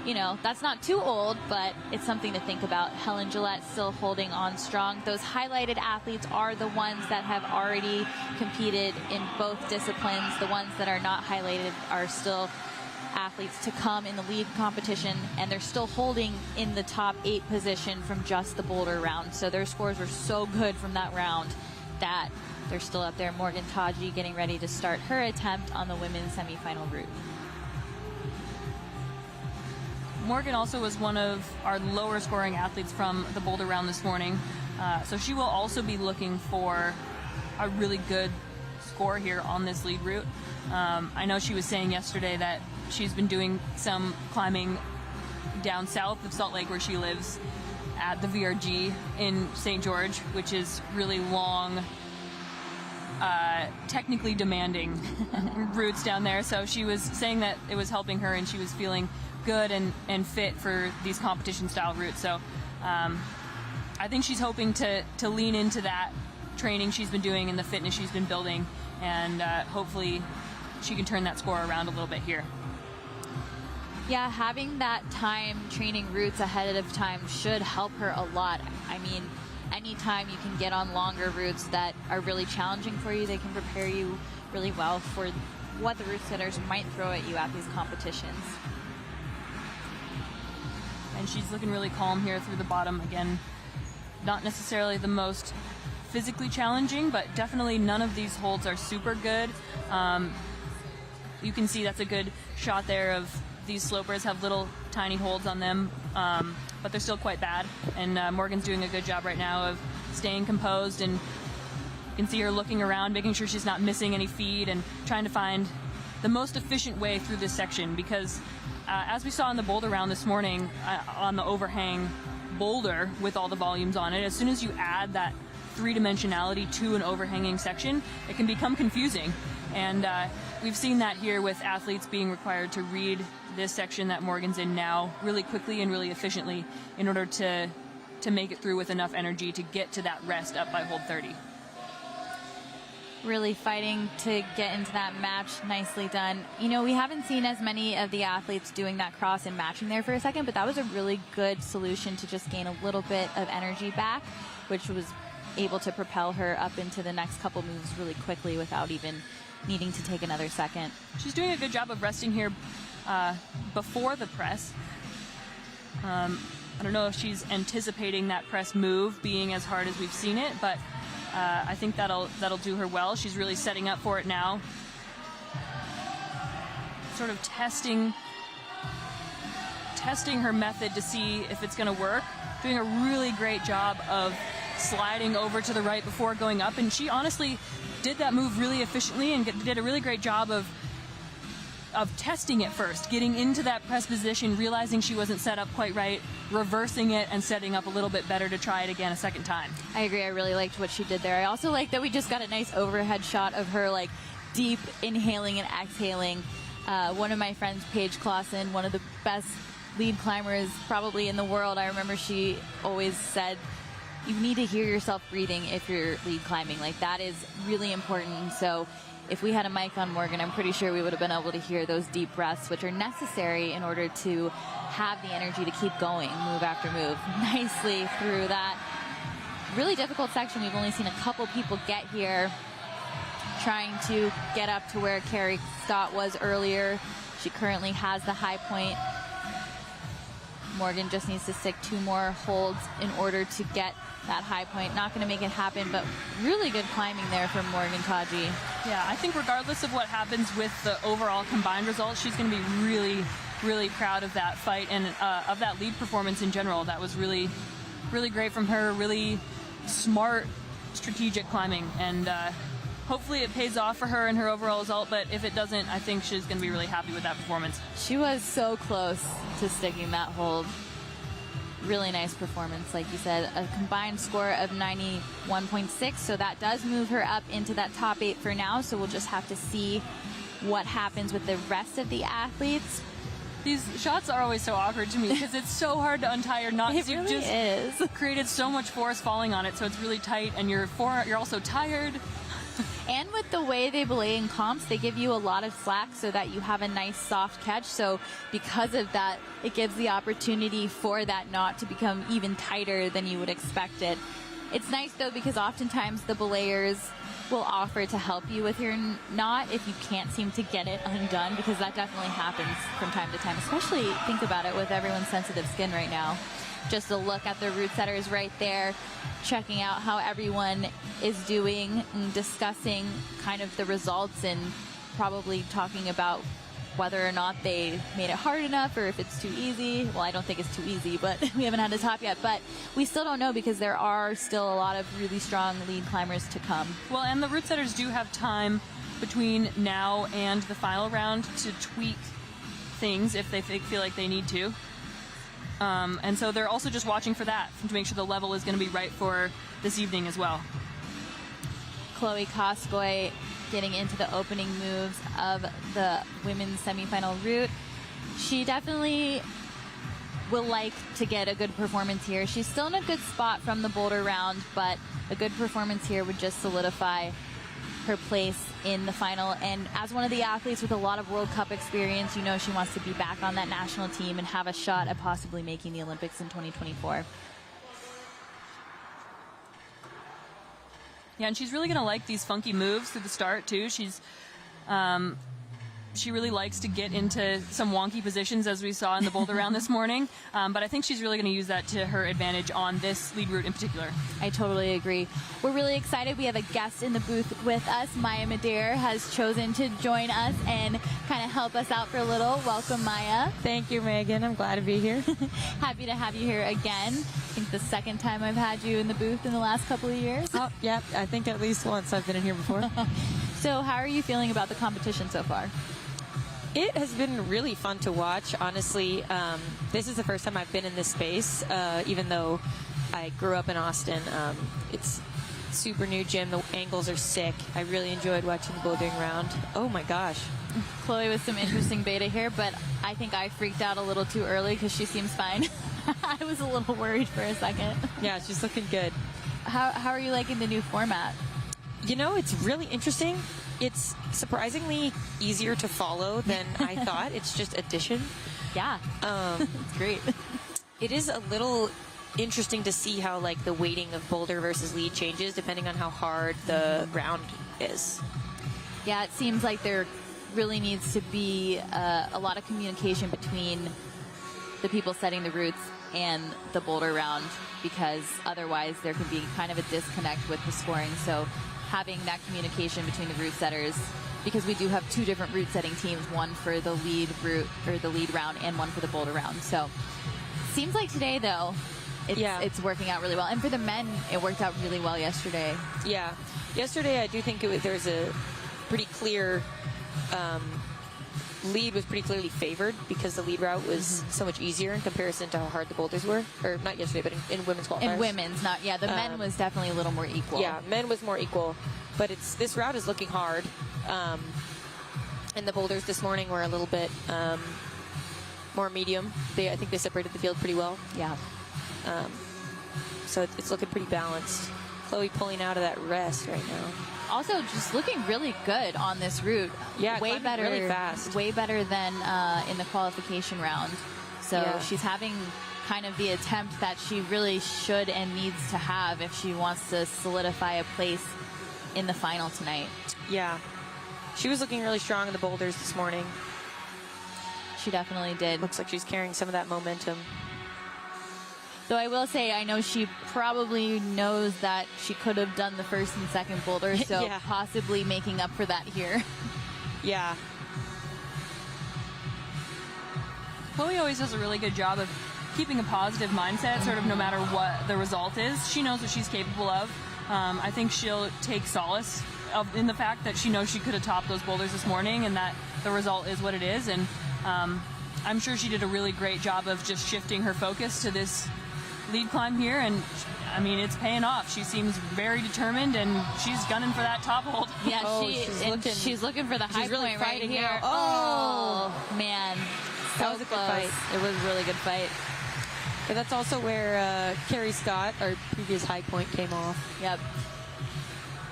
you know, that's not too old, but it's something to think about. Helen Gillette still holding on strong. Those highlighted athletes are the ones that have already competed in both disciplines. The ones that are not highlighted are still athletes to come in the lead competition, and they're still holding in the top 8 position from just the boulder round. So their scores were so good from that round that they're still up there. Morgan Taji getting ready to start her attempt on the women's semifinal route. Morgan also was one of our lower scoring athletes from the boulder round this morning. So she will also be looking for a really good score here on this lead route. I know she was saying yesterday that she's been doing some climbing down south of Salt Lake where she lives at the VRG in St. George, which is really long, technically demanding routes down there. So she was saying that it was helping her and she was feeling good and fit for these competition style routes. So I think she's hoping to lean into that training she's been doing and the fitness she's been building, and hopefully she can turn that score around a little bit here. Yeah, having that time training routes ahead of time should help her a lot. I mean, anytime you can get on longer routes that are really challenging for you, they can prepare you really well for what the route setters might throw at you at these competitions. And she's looking really calm here through the bottom. Again, not necessarily the most physically challenging, but definitely none of these holds are super good. You can see that's a good shot there of these slopers have little tiny holds on them, but they're still quite bad. And Morgan's doing a good job right now of staying composed, and you can see her looking around, making sure she's not missing any feed and trying to find the most efficient way through this section, because as we saw in the boulder round this morning on the overhang boulder with all the volumes on it, as soon as you add that three-dimensionality to an overhanging section, it can become confusing. And we've seen that here with athletes being required to read this section that Morgan's in now really quickly and really efficiently in order to make it through with enough energy to get to that rest up by hold 30. Really fighting to get into that match. Nicely done. You know, we haven't seen as many of the athletes doing that cross and matching there for a second, but that was a really good solution to just gain a little bit of energy back, which was able to propel her up into the next couple moves really quickly without even needing to take another second. She's doing a good job of resting here before the press. I don't know if she's anticipating that press move being as hard as we've seen it, but I think that'll do her well. She's really setting up for it now. Sort of testing her method to see if it's going to work. Doing a really great job of sliding over to the right before going up, and she honestly did that move really efficiently and did a really great job of testing it first, getting into that press position, realizing she wasn't set up quite right, reversing it, and setting up a little bit better to try it again a second time. I agree. I really liked what she did there. I also like that we just got a nice overhead shot of her like deep inhaling and exhaling. One of my friends, Paige Clausen, one of the best lead climbers probably in the world, I remember she always said, you need to hear yourself breathing if you're lead climbing. Like, that is really important. So if we had a mic on Morgan, I'm pretty sure we would have been able to hear those deep breaths, which are necessary in order to have the energy to keep going, move after move. Nicely through that really difficult section. We've only seen a couple people get here, trying to get up to where Carrie Scott was earlier. She currently has the high point. Morgan just needs to stick 2 more holds in order to get that high point. Not going to make it happen, but really good climbing there from Morgan Kaji. Yeah, I think regardless of what happens with the overall combined result, she's going to be really, really proud of that fight and of that lead performance in general. That was really, really great from her. Really smart, strategic climbing, and hopefully it pays off for her in her overall result, but if it doesn't, I think she's going to be really happy with that performance. She was so close to sticking that hold. Really nice performance, like you said. A combined score of 91.6, so that does move her up into that top 8 for now, so we'll just have to see what happens with the rest of the athletes. These shots are always so awkward to me because it's so hard to untie your knot. It really is. Created so much force falling on it, so it's really tight, and you're also tired. And with the way they belay in comps, they give you a lot of slack so that you have a nice soft catch. So because of that, it gives the opportunity for that knot to become even tighter than you would expect it. It's nice, though, because oftentimes the belayers will offer to help you with your knot if you can't seem to get it undone, because that definitely happens from time to time, especially think about it with everyone's sensitive skin right now. Just a look at the route setters right there, checking out how everyone is doing and discussing kind of the results and probably talking about whether or not they made it hard enough or if it's too easy. Well, I don't think it's too easy, but we haven't had a top yet. But we still don't know because there are still a lot of really strong lead climbers to come. Well, and the route setters do have time between now and the final round to tweak things if they feel like they need to. And so they're also just watching for that to make sure the level is going to be right for this evening as well. Chloe Koskoy getting into the opening moves of the women's semifinal route. She definitely will like to get a good performance here. She's still in a good spot from the Boulder round, but a good performance here would just solidify her place in the final. And as one of the athletes with a lot of World Cup experience, you know she wants to be back on that national team and have a shot at possibly making the Olympics in 2024. Yeah, and she's really going to like these funky moves through the start, too. She really likes to get into some wonky positions, as we saw in the Boulder round this morning. But I think she's really going to use that to her advantage on this lead route in particular. I totally agree. We're really excited. We have a guest in the booth with us. Maya Madere has chosen to join us and kind of help us out for a little. Welcome, Maya. Thank you, Megan. I'm glad to be here. Happy to have you here again. I think the second time I've had you in the booth in the last couple of years. Oh, yep. I think at least once I've been in here before. So how are you feeling about the competition so far? It has been really fun to watch, honestly. This is the first time I've been in this space, even though I grew up in Austin. It's super new gym. The angles are sick. I really enjoyed watching the bouldering round. Oh my gosh. Chloe with some interesting beta here, but I think I freaked out a little too early because she seems fine. I was a little worried for a second. Yeah, she's looking good. How are you liking the new format? You know, it's really interesting. It's surprisingly easier to follow than I thought. It's just addition. Yeah. It's great. It is a little interesting to see how like the weighting of boulder versus lead changes depending on how hard the round is. Yeah, it seems like there really needs to be a lot of communication between the people setting the routes and the boulder round, because otherwise there can be kind of a disconnect with the scoring. So having that communication between the route setters, because we do have two different route setting teams, one for the lead route or the lead round and one for the boulder round. So seems like today though it's working out really well, and for the men it worked out really well yesterday. Yeah, yesterday I do think there's a pretty clear lead was pretty clearly favored because the lead route was so much easier in comparison to how hard the boulders were. Or not yesterday, but in women's qualifiers. In women's, the men was definitely a little more equal. Yeah, men was more equal, but this route is looking hard. And the boulders this morning were a little bit more medium. I think they separated the field pretty well. Yeah. So it's looking pretty balanced. Chloe pulling out of that rest right now. Also, just looking really good on this route. Yeah, way better, really fast. Way better than in the qualification round. So she's having kind of the attempt that she really should and needs to have if she wants to solidify a place in the final tonight. Yeah, she was looking really strong in the boulders this morning. She definitely did. Looks like she's carrying some of that momentum. Though I will say, I know she probably knows that she could have done the first and second boulder, so possibly making up for that here. Yeah. Chloe always does a really good job of keeping a positive mindset, sort of no matter what the result is. She knows what she's capable of. I think she'll take solace in the fact that she knows she could have topped those boulders this morning and that the result is what it is. And I'm sure she did a really great job of just shifting her focus to this lead climb here, and I mean it's paying off. She seems very determined and she's gunning for that top hold. Yeah, she's looking for the high point right here. Now. Oh man, that was a good fight. It was a really good fight. And that's also where Carrie Scott, our previous high point, came off. Yep.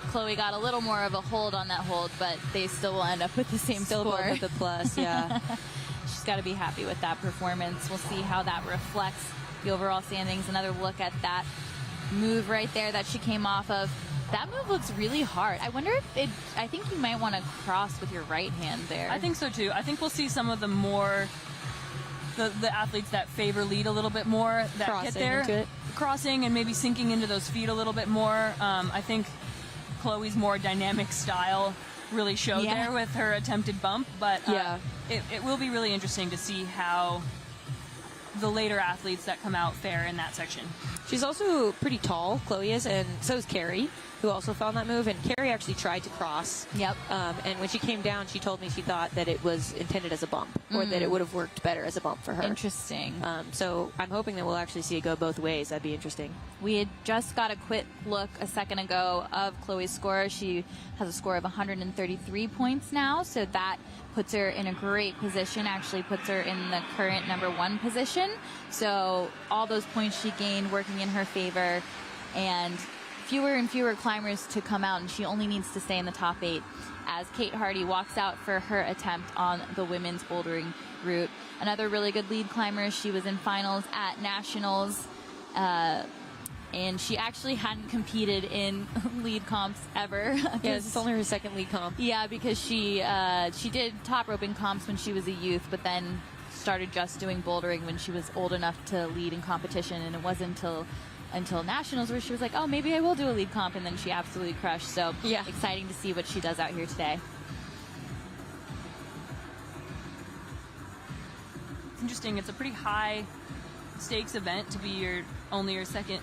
Chloe got a little more of a hold on that hold, but they still will end up with the same score. Still with the plus, yeah. She's got to be happy with that performance. We'll see how that reflects the overall standings. Another look at that move right there that she came off of. That move looks really hard. I wonder if I think you might want to cross with your right hand there. I think so too. I think we'll see some of the more the athletes that favor lead a little bit more that crossing get there, into it. Crossing and maybe sinking into those feet a little bit more. I think Chloe's more dynamic style really showed there with her attempted bump, but it will be really interesting to see how the later athletes that come out fare in that section. She's also pretty tall, Chloe is, and so is Carrie, who also found that move. And Carrie actually tried to cross. Yep. And when she came down, she told me she thought that it was intended as a bump, or that it would have worked better as a bump for her. Interesting. So I'm hoping that we'll actually see it go both ways. That'd be interesting. We had just got a quick look a second ago of Chloe's score. She has a score of 133 points now, so that puts her in a great position, actually puts her in the current #1 position. So all those points she gained working in her favor, and fewer and fewer climbers to come out, and she only needs to stay in the top 8 as Kate Hardy walks out for her attempt on the women's bouldering route. Another really good lead climber. She was in finals at Nationals, and she actually hadn't competed in lead comps ever. Yeah, it's only her second lead comp. Yeah, because she did top roping comps when she was a youth, but then started just doing bouldering when she was old enough to lead in competition, and it wasn't until Nationals where she was like, oh, maybe I will do a lead comp, and then she absolutely crushed. So exciting to see what she does out here today. It's interesting. It's a pretty high stakes event to be your second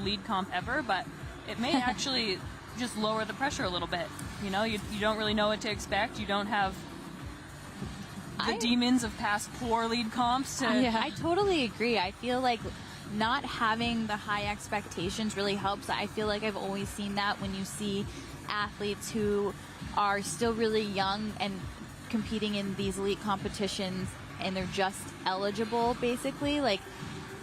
lead comp ever, but it may actually just lower the pressure a little bit. You know, you don't really know what to expect. You don't have the demons of past poor lead comps to... I totally agree. I feel like not having the high expectations really helps. I feel like I've always seen that when you see athletes who are still really young and competing in these elite competitions and they're just eligible, basically, like,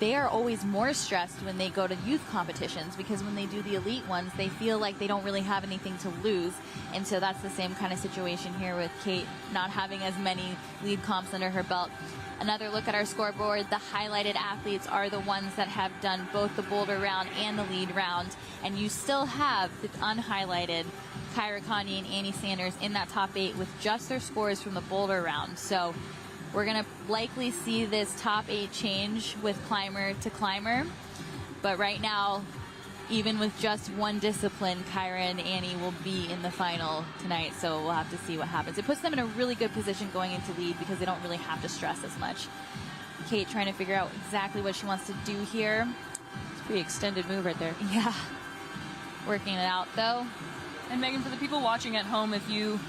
they are always more stressed when they go to youth competitions, because when they do the elite ones, they feel like they don't really have anything to lose. And so that's the same kind of situation here with Kate not having as many lead comps under her belt. Another look at our scoreboard, the highlighted athletes are the ones that have done both the boulder round and the lead round. And you still have the unhighlighted Kyra Kanye and Annie Sanders in that top 8 with just their scores from the boulder round. So we're going to likely see this top 8 change with climber to climber. But right now, even with just one discipline, Kyra and Annie will be in the final tonight. So we'll have to see what happens. It puts them in a really good position going into lead because they don't really have to stress as much. Kate trying to figure out exactly what she wants to do here. It's a pretty extended move right there. Yeah. Working it out, though. And Megan, for the people watching at home, if you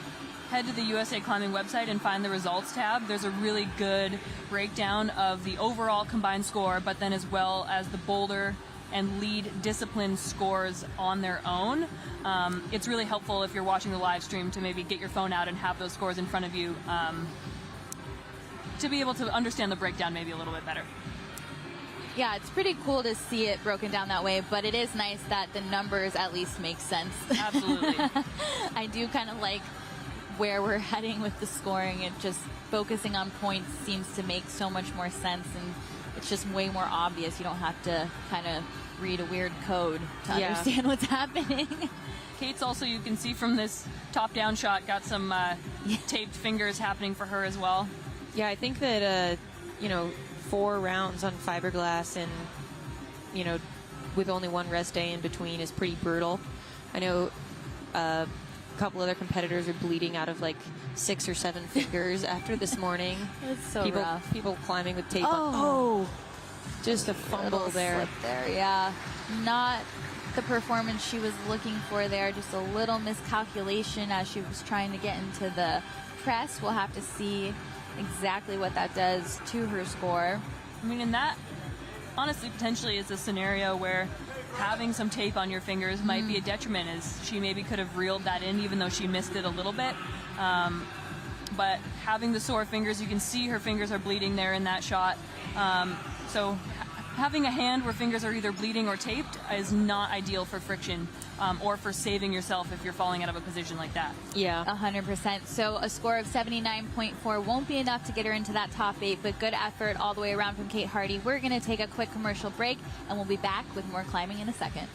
head to the USA Climbing website and find the results tab, there's a really good breakdown of the overall combined score, but then as well as the boulder and lead discipline scores on their own. It's really helpful if you're watching the live stream to maybe get your phone out and have those scores in front of you to be able to understand the breakdown maybe a little bit better. Yeah, it's pretty cool to see it broken down that way, but it is nice that the numbers at least make sense. Absolutely. I do kind of like where we're heading with the scoring. It just focusing on points seems to make so much more sense, and it's just way more obvious. You don't have to kind of read a weird code to understand what's happening. Kate's also, you can see from this top-down shot, got some taped fingers happening for her as well. Yeah, I think that, 4 rounds on fiberglass and, with only one rest day in between is pretty brutal. I know a couple other competitors are bleeding out of like 6 or 7 fingers after this morning. It's so rough. People climbing with tape on. Oh, just a fumble there. Slip there, yeah. Not the performance she was looking for there. Just a little miscalculation as she was trying to get into the press. We'll have to see exactly what that does to her score. I mean, and that honestly potentially is a scenario where having some tape on your fingers might be a detriment, as she maybe could have reeled that in even though she missed it a little bit. But having the sore fingers, you can see her fingers are bleeding there in that shot. So having a hand where fingers are either bleeding or taped is not ideal for friction or for saving yourself if you're falling out of a position like that. Yeah, 100%. So a score of 79.4 won't be enough to get her into that top 8, but good effort all the way around from Kate Hardy. We're going to take a quick commercial break, and we'll be back with more climbing in a second.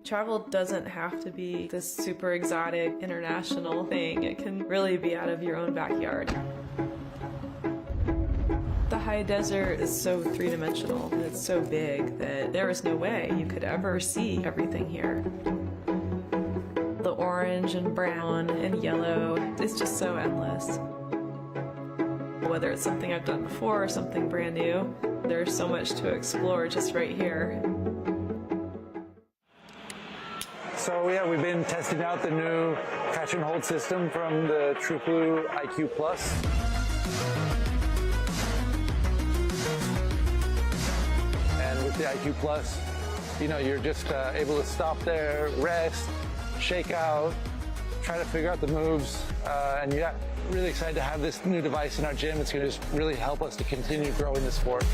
Travel doesn't have to be this super exotic international thing. It can really be out of your own backyard. The high desert is so three-dimensional, and it's so big that there is no way you could ever see everything here. The orange and brown and yellow is just so endless. Whether it's something I've done before or something brand new, there's so much to explore just right here. So yeah, we've been testing out the new catch and hold system from the TruBlue IQ Plus. And with the IQ Plus, you're just able to stop there, rest, shake out, try to figure out the moves, and yeah, really excited to have this new device in our gym. It's going to just really help us to continue growing the sport.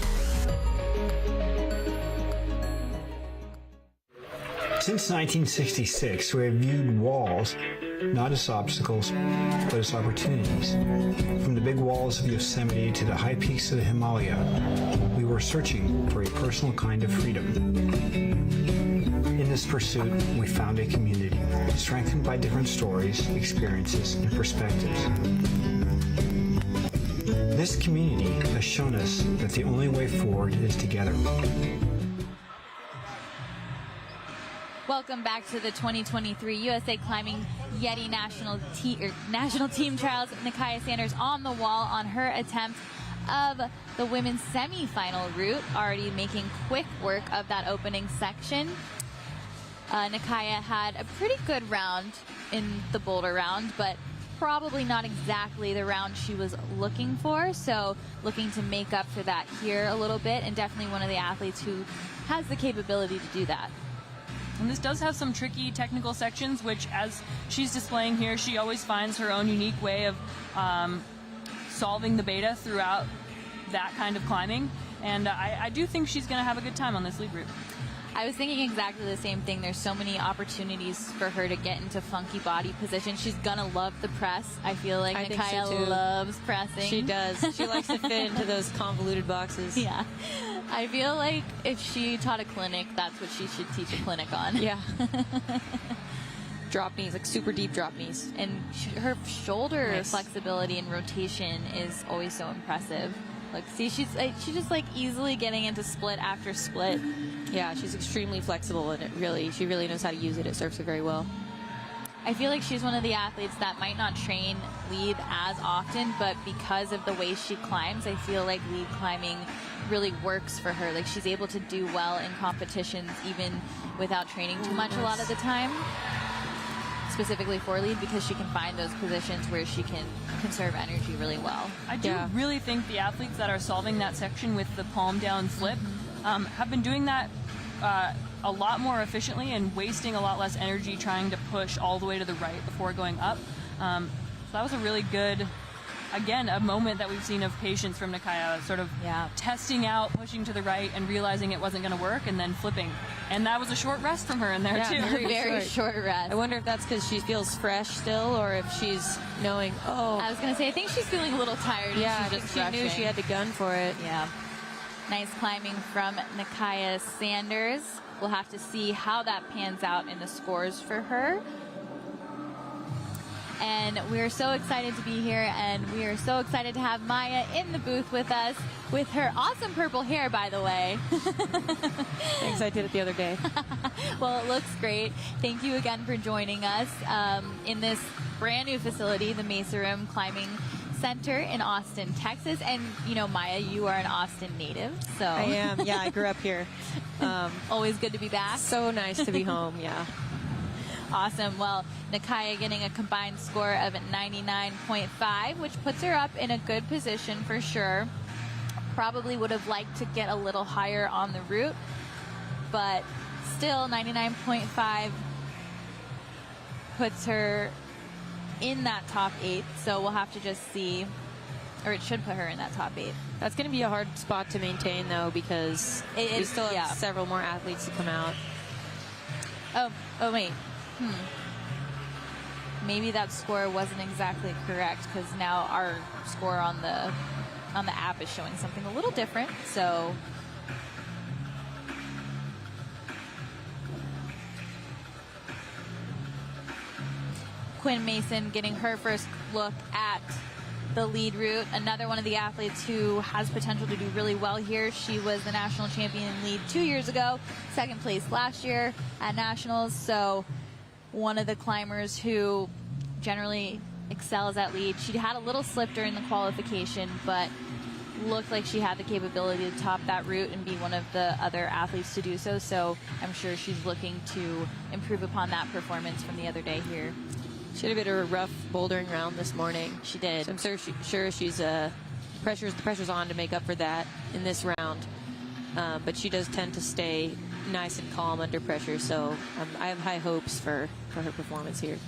Since 1966, we have viewed walls not as obstacles, but as opportunities. From the big walls of Yosemite to the high peaks of the Himalaya, we were searching for a personal kind of freedom. In this pursuit, we found a community, strengthened by different stories, experiences, and perspectives. This community has shown us that the only way forward is together. Welcome back to the 2023 USA Climbing YETI National Team Trials. Nikaya Sanders on the wall on her attempt of the women's semi-final route, already making quick work of that opening section. Nikaya had a pretty good round in the boulder round, but probably not exactly the round she was looking for, so looking to make up for that here a little bit, and definitely one of the athletes who has the capability to do that. And this does have some tricky technical sections, which, as she's displaying here, she always finds her own unique way of solving the beta throughout that kind of climbing. And I do think she's going to have a good time on this lead route. I was thinking exactly the same thing. There's so many opportunities for her to get into funky body position. She's going to love the press. I feel like Nakaya loves pressing. She does. She likes to fit into those convoluted boxes. Yeah. I feel like if she taught a clinic, that's what she should teach a clinic on. Yeah. Drop knees, like super deep drop knees. And her shoulder flexibility and rotation is always so impressive. Look, see, she's just like easily getting into split after split. Yeah, she's extremely flexible, and she really knows how to use it. It serves her very well. I feel like she's one of the athletes that might not train lead as often, but because of the way she climbs, I feel like lead climbing really works for her. Like, she's able to do well in competitions even without training too much a lot of the time, specifically for lead, because she can find those positions where she can conserve energy really well. I do really think the athletes that are solving that section with the palm down flip have been doing that a lot more efficiently and wasting a lot less energy trying to push all the way to the right before going up. So that was a really good, again, a moment that we've seen of patience from Nakaya, sort of testing out, pushing to the right, and realizing it wasn't going to work, and then flipping. And that was a short rest from her in there, too. Very short rest. I wonder if that's because she feels fresh still, or if she's knowing, I was going to say, I think she's feeling a little tired. Yeah, she's just she knew she had to gun for it. Yeah. Nice climbing from Nakaya Sanders. We'll have to see how that pans out in the scores for her. And we're so excited to be here, and we are so excited to have Maya in the booth with us with her awesome purple hair, by the way. Thanks, I did it the other day. Well, it looks great. Thank you again for joining us in this brand new facility, the Mesa Rim Climbing Center in Austin, Texas. And, you know, Maya, you are an Austin native, so. I am, yeah, I grew up here. Always good to be back. So nice to be home, yeah. Awesome. Well, Nakaya getting a combined score of 99.5, which puts her up in a good position for sure. Probably would have liked to get a little higher on the route, but still 99.5 puts her in that top 8. So we'll have to just see, or it should put her in that top 8. That's going to be a hard spot to maintain, though, because we still have several more athletes to come out. Oh wait. Maybe that score wasn't exactly correct, because now our score on the app is showing something a little different. So Quinn Mason getting her first look at the lead route. Another one of the athletes who has potential to do really well here. She was the national champion in lead 2 years ago, second place last year at nationals. So one of the climbers who generally excels at lead. She had a little slip during the qualification, but looked like she had the capability to top that route and be one of the other athletes to do so. So I'm sure she's looking to improve upon that performance from the other day here. She had a bit of a rough bouldering round this morning. She did. So I'm sure she's the pressure's on to make up for that in this round. But she does tend to stay nice and calm under pressure. So I have high hopes for her performance here.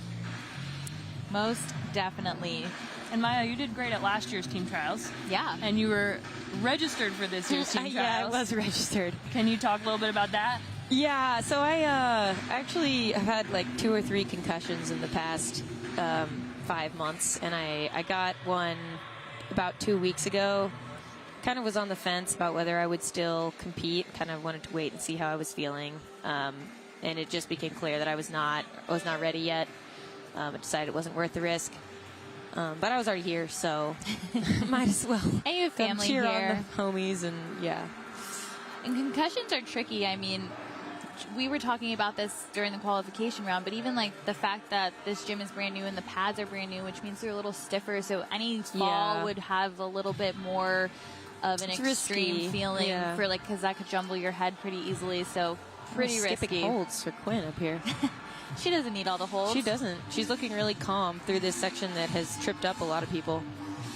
Most definitely. And Maya, you did great at last year's team trials. Yeah. And you were registered for this year's team trials. Yeah, I was registered. Can you talk a little bit about that? Yeah, so I actually have had like 2 or 3 concussions in the past 5 months, and I got one about 2 weeks ago. Kind of was on the fence about whether I would still compete. Kind of wanted to wait and see how I was feeling, and it just became clear that I was not ready yet. I decided it wasn't worth the risk, but I was already here, so might as well. And you have family cheer here, on the homies, and yeah. And concussions are tricky. I mean, we were talking about this during the qualification round, but even like the fact that this gym is brand new and the pads are brand new, which means they're a little stiffer, so any fall would have a little bit more of an extreme risky feeling for like, because that could jumble your head pretty easily. So pretty risky. Skipping holds for Quinn up here. she doesn't need all the holds. She doesn't. She's looking really calm through this section that has tripped up a lot of people.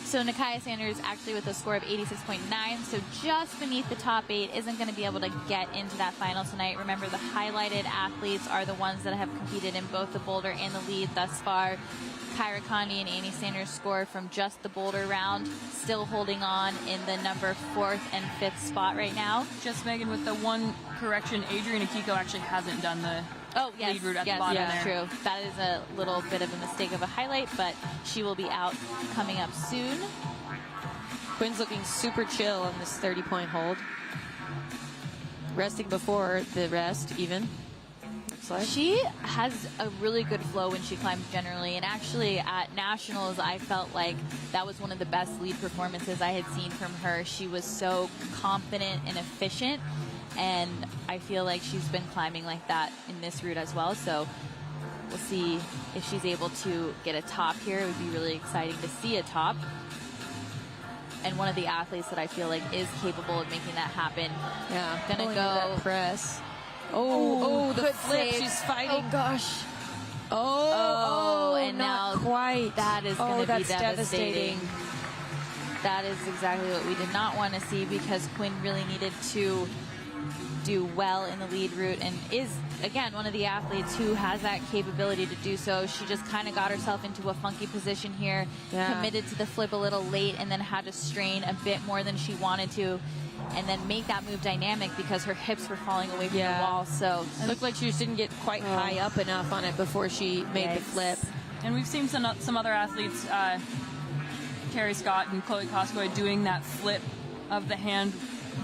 So Nakia Sanders actually with a score of 86.9, so just beneath the top 8, isn't going to be able to get into that final tonight. Remember, the highlighted athletes are the ones that have competed in both the boulder and the lead thus far. Kyra Condi and Annie Sanders score from just the boulder round, still holding on in the number 4th and 5th spot right now. Just Megan, with the one correction, Adrian Akiko actually hasn't done the lead route at the bottom there. True. That is a little bit of a mistake of a highlight, but she will be out coming up soon. Quinn's looking super chill on this 30-point hold. Resting before the rest, even. Looks like. She has a really good flow when she climbs generally, and actually at Nationals, I felt like that was one of the best lead performances I had seen from her. She was so confident and efficient, and I feel like she's been climbing like that in this route as well. So we'll see if she's able to get a top here. It would be really exciting to see a top. And one of the athletes that I feel like is capable of making that happen. Yeah, gonna go that press. Oh, the flip. Save. She's fighting. Oh gosh. And not now quite. That is going to be devastating. That is exactly what we did not want to see, because Quinn really needed to do well in the lead route and is, again, one of the athletes who has that capability to do so. She just kind of got herself into a funky position here, committed to the flip a little late, and then had to strain a bit more than she wanted to, and then make that move dynamic because her hips were falling away from the wall. So it looked like she just didn't get quite high up enough on it before she made the flip. And we've seen some other athletes, Carrie Scott and Chloe Koskoy, doing that flip of the hand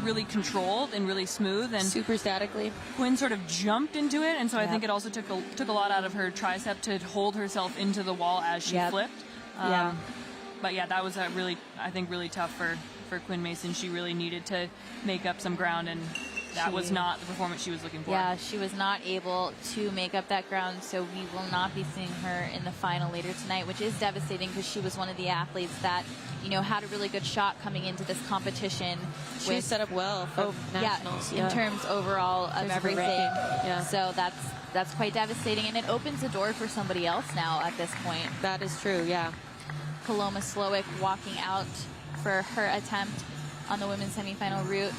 really controlled and really smooth and super statically. Quinn sort of jumped into it, and so I think it also took a lot out of her tricep to hold herself into the wall as she flipped. But yeah, that was I think really tough for Quinn Mason. She really needed to make up some ground, and that was not the performance she was looking for. Yeah, she was not able to make up that ground, so we will not be seeing her in the final later tonight, which is devastating because she was one of the athletes that, you know, had a really good shot coming into this competition. She was set up well for Nationals. In terms overall of everything. Yeah. So that's quite devastating, and it opens the door for somebody else now at this point. That is true, yeah. Paloma Slowick walking out for her attempt on the women's semifinal route.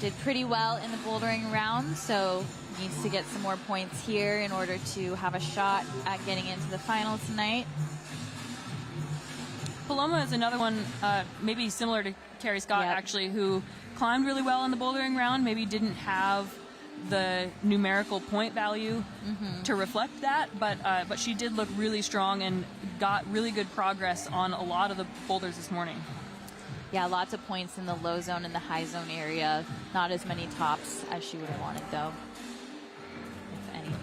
Did pretty well in the bouldering round, so needs to get some more points here in order to have a shot at getting into the final tonight. Paloma is another one, maybe similar to Carrie Scott, actually, who climbed really well in the bouldering round, maybe didn't have the numerical point value to reflect that, but she did look really strong and got really good progress on a lot of the boulders this morning. Yeah, lots of points in the low zone and the high zone area. Not as many tops as she would have wanted, though, if any.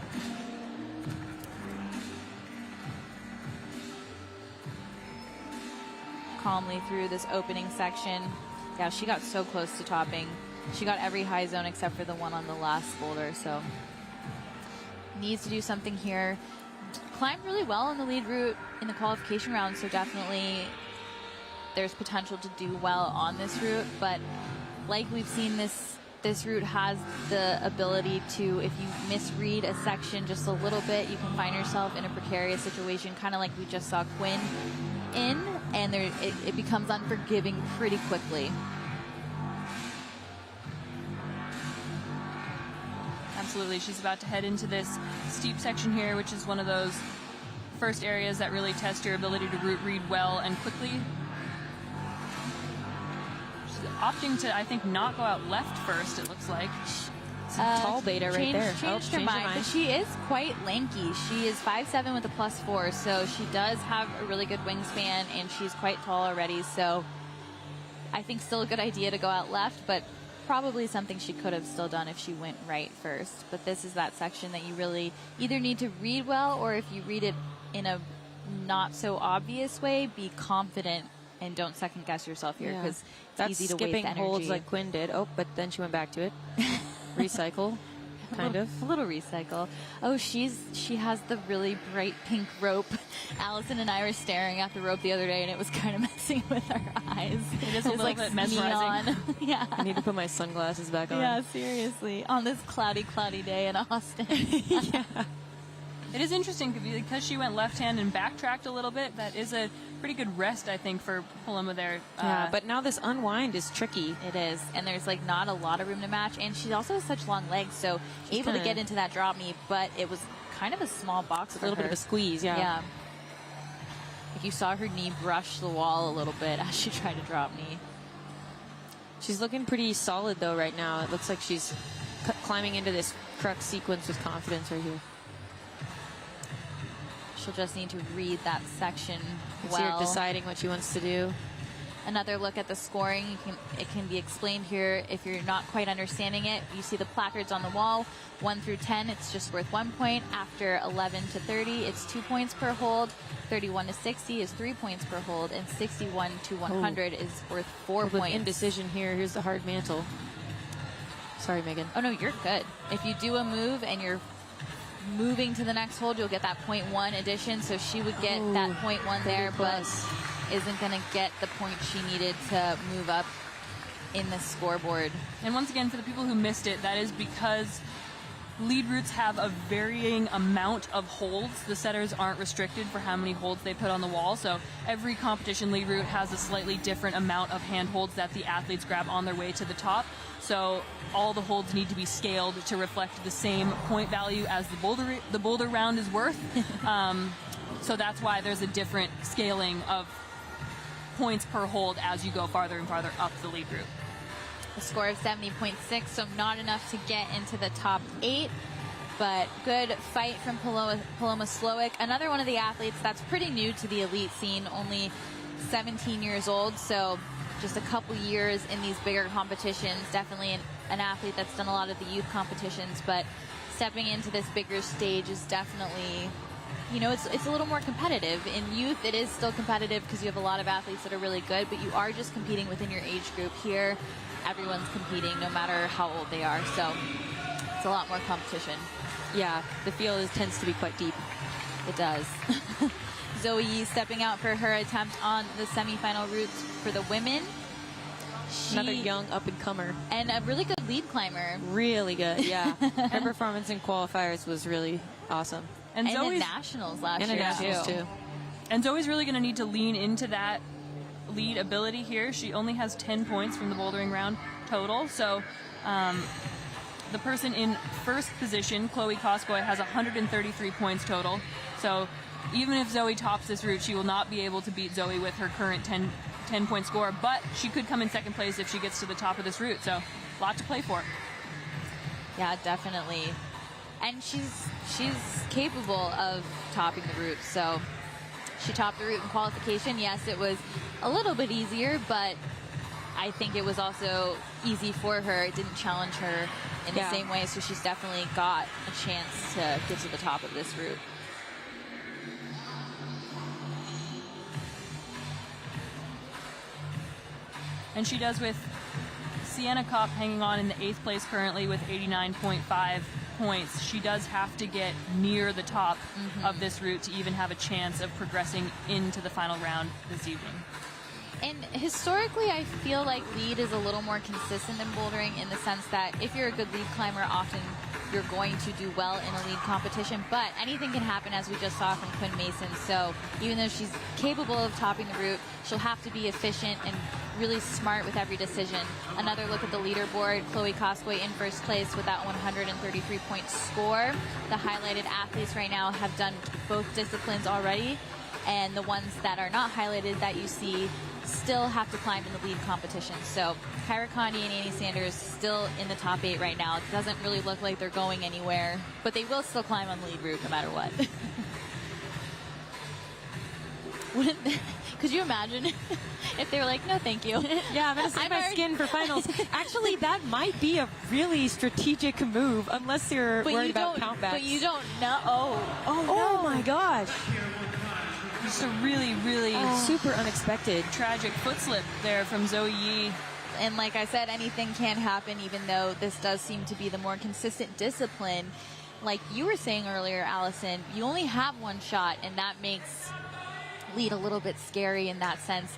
Calmly through this opening section. Yeah, she got so close to topping. She got every high zone except for the one on the last boulder, so needs to do something here. Climbed really well on the lead route in the qualification round, so definitely there's potential to do well on this route, but like we've seen, this route has the ability to, if you misread a section just a little bit, you can find yourself in a precarious situation, kind of like we just saw Quinn in, and it becomes unforgiving pretty quickly. Absolutely. She's about to head into this steep section here, which is one of those first areas that really test your ability to route read well and quickly. She's opting to, I think, not go out left first, it looks like. Tall beta right there. Changed her mind, but she is quite lanky. She is 5'7" with a +4, so she does have a really good wingspan, and she's quite tall already, so I think still a good idea to go out left, but probably something she could have still done if she went right first. But this is that section that you really either need to read well, or if you read it in a not so obvious way, be confident and don't second guess yourself here, because it's easy to waste energy. Skipping holds like Quinn did. Oh, but then she went back to it. Recycle, kind of. A little recycle. Oh, she has the really bright pink rope. Allison and I were staring at the rope the other day, and it was kind of messing with our eyes. It is a little bit mesmerizing. Yeah. I need to put my sunglasses back on. Yeah, seriously. On this cloudy day in Austin. Yeah. It is interesting because she went left hand and backtracked a little bit. That is a pretty good rest, I think, for Paloma there. Yeah, but now this unwind is tricky. It is, and there's like not a lot of room to match, and she also has such long legs, so she's able to get into that drop knee, but it was kind of a small box for her. A little bit of a squeeze, yeah. Yeah. Like you saw her knee brush the wall a little bit as she tried to drop knee. She's looking pretty solid, though, right now. It looks like she's climbing into this crux sequence with confidence right here. She'll just need to read that section well. See her deciding what she wants to do. Another look at the scoring. It can be explained here if you're not quite understanding it. You see the placards on the wall. 1 through 10, it's just worth 1 point. After 11 to 30, it's 2 points per hold. 31 to 60 is 3 points per hold, and 61 to 100 is worth 4 points. Indecision here. Here's the hard mantle. Sorry, Megan. Oh no, you're good. If you do a move and you're moving to the next hold, you'll get that 0.1 addition. So she would get that 0.1 there, but isn't going to get the point she needed to move up in the scoreboard. And once again, for the people who missed it, that is because lead routes have a varying amount of holds. The setters aren't restricted for how many holds they put on the wall, so every competition lead route has a slightly different amount of hand holds that the athletes grab on their way to the top. So all the holds need to be scaled to reflect the same point value as the boulder round is worth. So that's why there's a different scaling of points per hold as you go farther and farther up the lead route. A score of 70.6, so not enough to get into the top 8, but good fight from Paloma Slowick. Another one of the athletes that's pretty new to the elite scene, only 17 years old, so just a couple years in these bigger competitions. Definitely an athlete that's done a lot of the youth competitions, but stepping into this bigger stage is definitely, you know, it's a little more competitive. In youth, it is still competitive because you have a lot of athletes that are really good, but you are just competing within your age group. Here, everyone's competing no matter how old they are, so it's a lot more competition. Yeah, the field tends to be quite deep. It does. Zoe stepping out for her attempt on the semifinal routes for the women. Another young up-and-comer. And a really good lead climber. Really good, yeah. Her performance in qualifiers was really awesome. And Zoe's nationals last year, too. And Zoe's really going to need to lean into that lead ability here. She only has 10 points from the bouldering round total. So the person in first position, Chloe Koskoy, has 133 points total. So even if Zoe tops this route, she will not be able to beat Zoe with her current 10-point score, but she could come in second place if she gets to the top of this route. So a lot to play for. Yeah, definitely. And she's capable of topping the route. So she topped the route in qualification. Yes, it was a little bit easier, but I think it was also easy for her. It didn't challenge her in the same way, so she's definitely got a chance to get to the top of this route. And she does with Sienna Kopp hanging on in the 8th place currently with 89.5 points. She does have to get near the top of this route to even have a chance of progressing into the final round this evening. And historically, I feel like lead is a little more consistent than bouldering in the sense that if you're a good lead climber, often you're going to do well in a lead competition, but anything can happen, as we just saw from Quinn Mason. So even though she's capable of topping the route, she'll have to be efficient and really smart with every decision. Another look at the leaderboard. Chloe Koskoy in first place with that 133-point score. The highlighted athletes right now have done both disciplines already, and the ones that are not highlighted that you see still have to climb in the lead competition. So Kyra Condi and Annie Sanders still in the top 8 right now. It doesn't really look like they're going anywhere, but they will still climb on the lead route no matter what. Could you imagine if they were like, no, thank you? Yeah, I'm going to save my skin for finals. Actually, that might be a really strategic move, unless you're worried about countbacks. But you don't know. Oh my gosh. Just a really, really super unexpected, tragic foot slip there from Zoe Yi. And like I said, anything can happen, even though this does seem to be the more consistent discipline. Like you were saying earlier, Allison, you only have one shot, and that makes lead a little bit scary in that sense.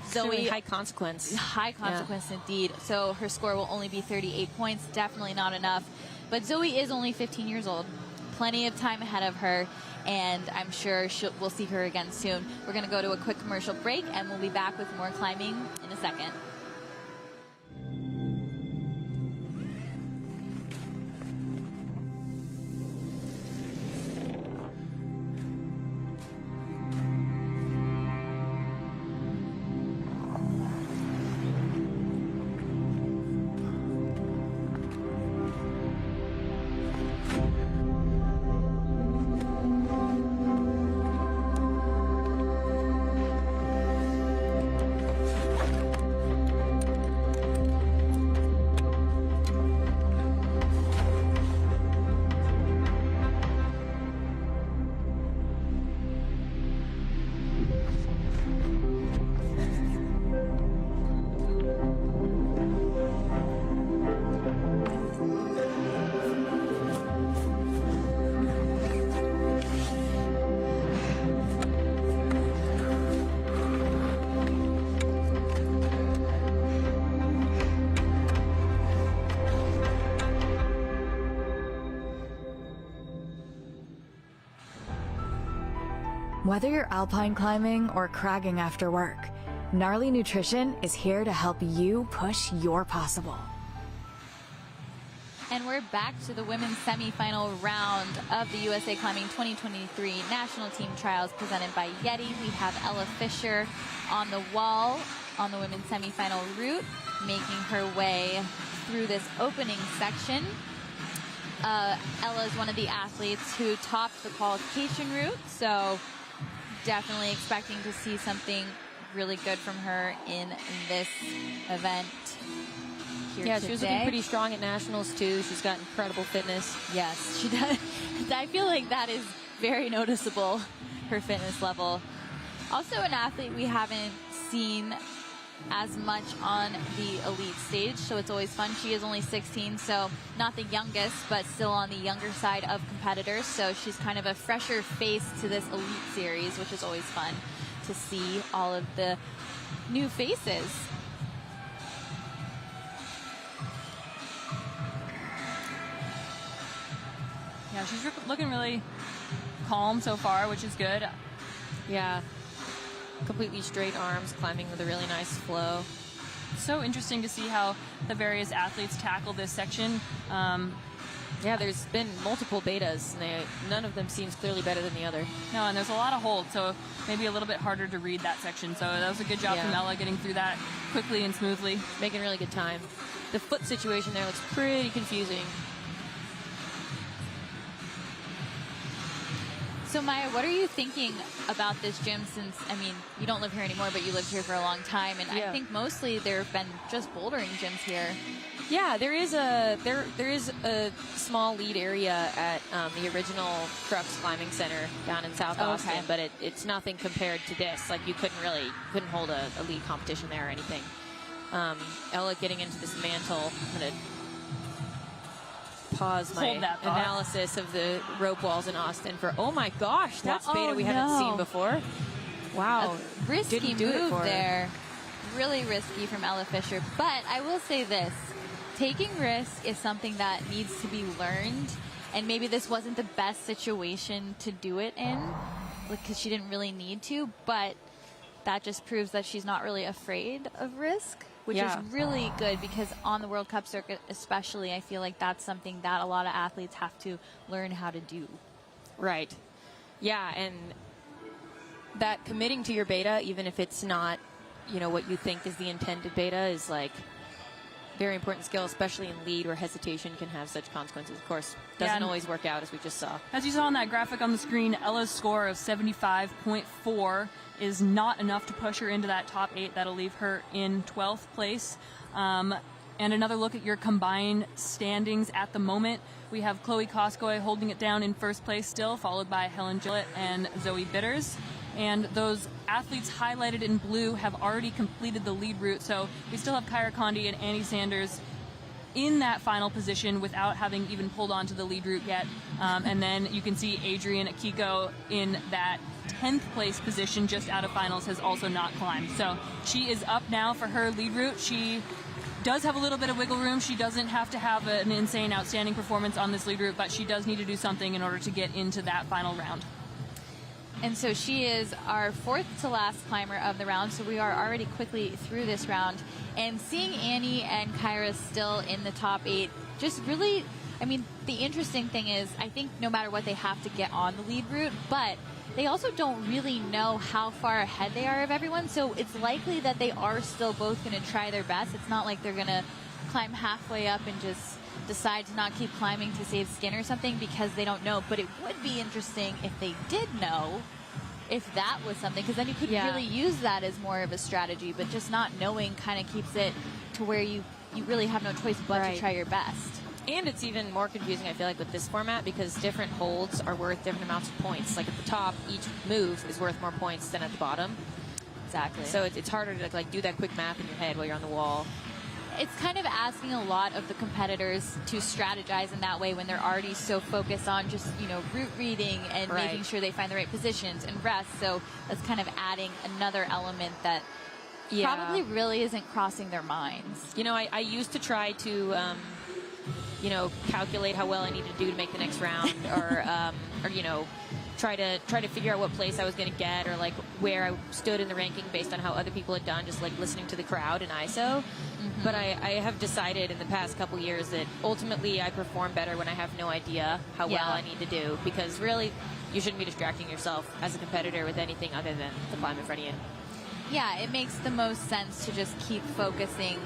Zoe, high consequence. High consequence indeed. So her score will only be 38 points. Definitely not enough. But Zoe is only 15 years old. plenty of time ahead of her, and I'm sure we'll see her again soon. We're going to go to a quick commercial break, and we'll be back with more climbing in a second. Whether you're alpine climbing or cragging after work, Gnarly Nutrition is here to help you push your possible. And we're back to the women's semifinal round of the USA Climbing 2023 National Team Trials presented by YETI. We have Ella Fisher on the wall on the women's semifinal route, making her way through this opening section. Ella is one of the athletes who topped the qualification route, so definitely expecting to see something really good from her in this event here yeah, today. She was looking pretty strong at nationals too. She's got incredible fitness. Yes, she does. I feel like that is very noticeable, her fitness level. Also an athlete we haven't seen as much on the elite stage, so it's always fun. She is only 16, so not the youngest, but still on the younger side of competitors, so she's kind of a fresher face to this elite series, which is always fun to see all of the new faces. Yeah, she's looking really calm so far, which is good. Yeah. Completely straight arms, climbing with a really nice flow. So interesting to see how the various athletes tackle this section. Yeah, there's been multiple betas, and none of them seems clearly better than the other. No, and there's a lot of hold, so maybe a little bit harder to read that section. So that was a good job from Ella getting through that quickly and smoothly. Making really good time. The foot situation there looks pretty confusing. So Maya, what are you thinking about this gym since, I mean, you don't live here anymore, but you lived here for a long time, and I think mostly there have been just bouldering gyms here. Yeah, there is a small lead area at the original Crux Climbing Center down in South Austin, but it's nothing compared to this. Like, you couldn't hold a lead competition there or anything. Ella getting into this mantle. I'm gonna pause my analysis of the rope walls in Austin for, oh my gosh, that's beta we haven't seen before. Wow. A risky move there. Really risky from Ella Fisher. But I will say this, taking risk is something that needs to be learned, and maybe this wasn't the best situation to do it in, because she didn't really need to, but that just proves that she's not really afraid of risk, which is really good, because on the World Cup circuit especially, I feel like that's something that a lot of athletes have to learn how to do. Right. Yeah, and that committing to your beta, even if it's not, what you think is the intended beta, is like very important skill, especially in lead where hesitation can have such consequences. Of course, doesn't always work out, as we just saw. As you saw on that graphic on the screen, Ella's score of 75.4 is not enough to push her into that top 8. That'll leave her in 12th place. And another look at your combined standings at the moment. We have Chloe Koskoy holding it down in first place still, followed by Helen Gillett and Zoe Bitters. And those athletes highlighted in blue have already completed the lead route. So we still have Kyra Condi and Annie Sanders in that final position without having even pulled onto the lead route yet. And then you can see Adrian Akiko in that 10th place position just out of finals, has also not climbed. So she is up now for her lead route. She does have a little bit of wiggle room. She doesn't have to have an insane, outstanding performance on this lead route, but she does need to do something in order to get into that final round. And so she is our 4th to last climber of the round, so we are already quickly through this round. And seeing Annie and Kyra still in the top 8, just really, I mean, the interesting thing is, I think no matter what, they have to get on the lead route, but they also don't really know how far ahead they are of everyone, so it's likely that they are still both going to try their best. It's not like they're going to climb halfway up and just decide to not keep climbing to save skin or something because they don't know. But it would be interesting if they did know, if that was something, because then you could really use that as more of a strategy, but just not knowing kind of keeps it to where you really have no choice but to try your best. And it's even more confusing, I feel like, with this format because different holds are worth different amounts of points. Like at the top, each move is worth more points than at the bottom. Exactly. So it's harder to like do that quick math in your head while you're on the wall. It's kind of asking a lot of the competitors to strategize in that way when they're already so focused on just, you know, route reading and making sure they find the right positions and rest. So that's kind of adding another element that probably really isn't crossing their minds. You know, I used to try to, you know, calculate how well I needed to do to make the next round or you know, try to figure out what place I was going to get or like where I stood in the ranking based on how other people had done, just like listening to the crowd and ISO. But I have decided in the past couple years that ultimately I perform better when I have no idea how well I need to do, because really you shouldn't be distracting yourself as a competitor with anything other than the climb in front of you. Yeah, it makes the most sense to just keep focusing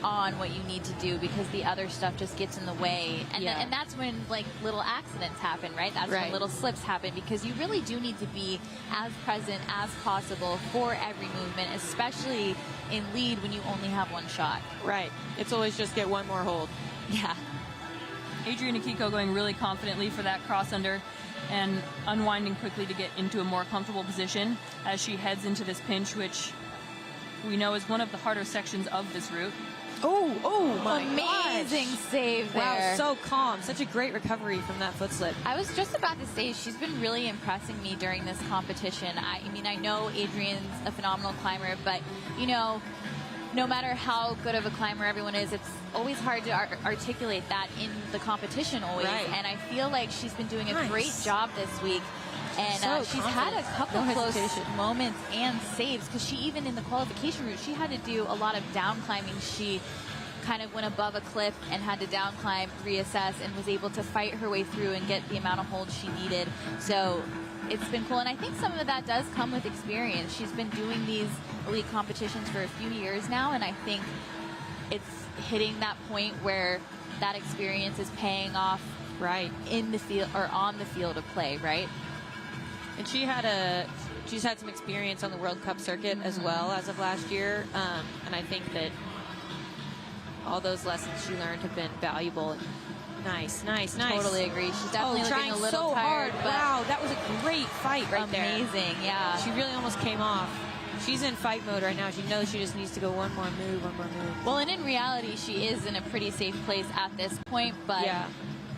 on what you need to do because the other stuff just gets in the way. And, and that's when like little accidents happen, right? That's when little slips happen, because you really do need to be as present as possible for every movement, especially in lead when you only have one shot. Right. It's always just get one more hold. Yeah. Adrian Akiko going really confidently for that cross under and unwinding quickly to get into a more comfortable position as she heads into this pinch, which we know is one of the harder sections of this route. Oh my Amazing save there. Wow, so calm. Such a great recovery from that foot slip. I was just about to say, she's been really impressing me during this competition. I mean, I know Adrian's a phenomenal climber, but, you know, no matter how good of a climber everyone is, it's always hard to articulate that in the competition always. And I feel like she's been doing a great job this week. And she's had a couple close moments and saves, because she, even in the qualification route, she had to do a lot of down climbing. She kind of went above a cliff and had to down climb, reassess, and was able to fight her way through and get the amount of holds she needed. So it's been cool, and I think some of that does come with experience. She's been doing these elite competitions for a few years now, and I think it's hitting that point where that experience is paying off in the field or on the field of play, right? And she's had some experience on the World Cup circuit as well as of last year, and I think that all those lessons she learned have been valuable. Nice. Totally agree. She's definitely looking a little so tired. Hard. Wow, that was a great fight right there. Amazing, yeah. She really almost came off. She's in fight mode right now. She knows she just needs to go one more move. Well, and in reality, she is in a pretty safe place at this point, but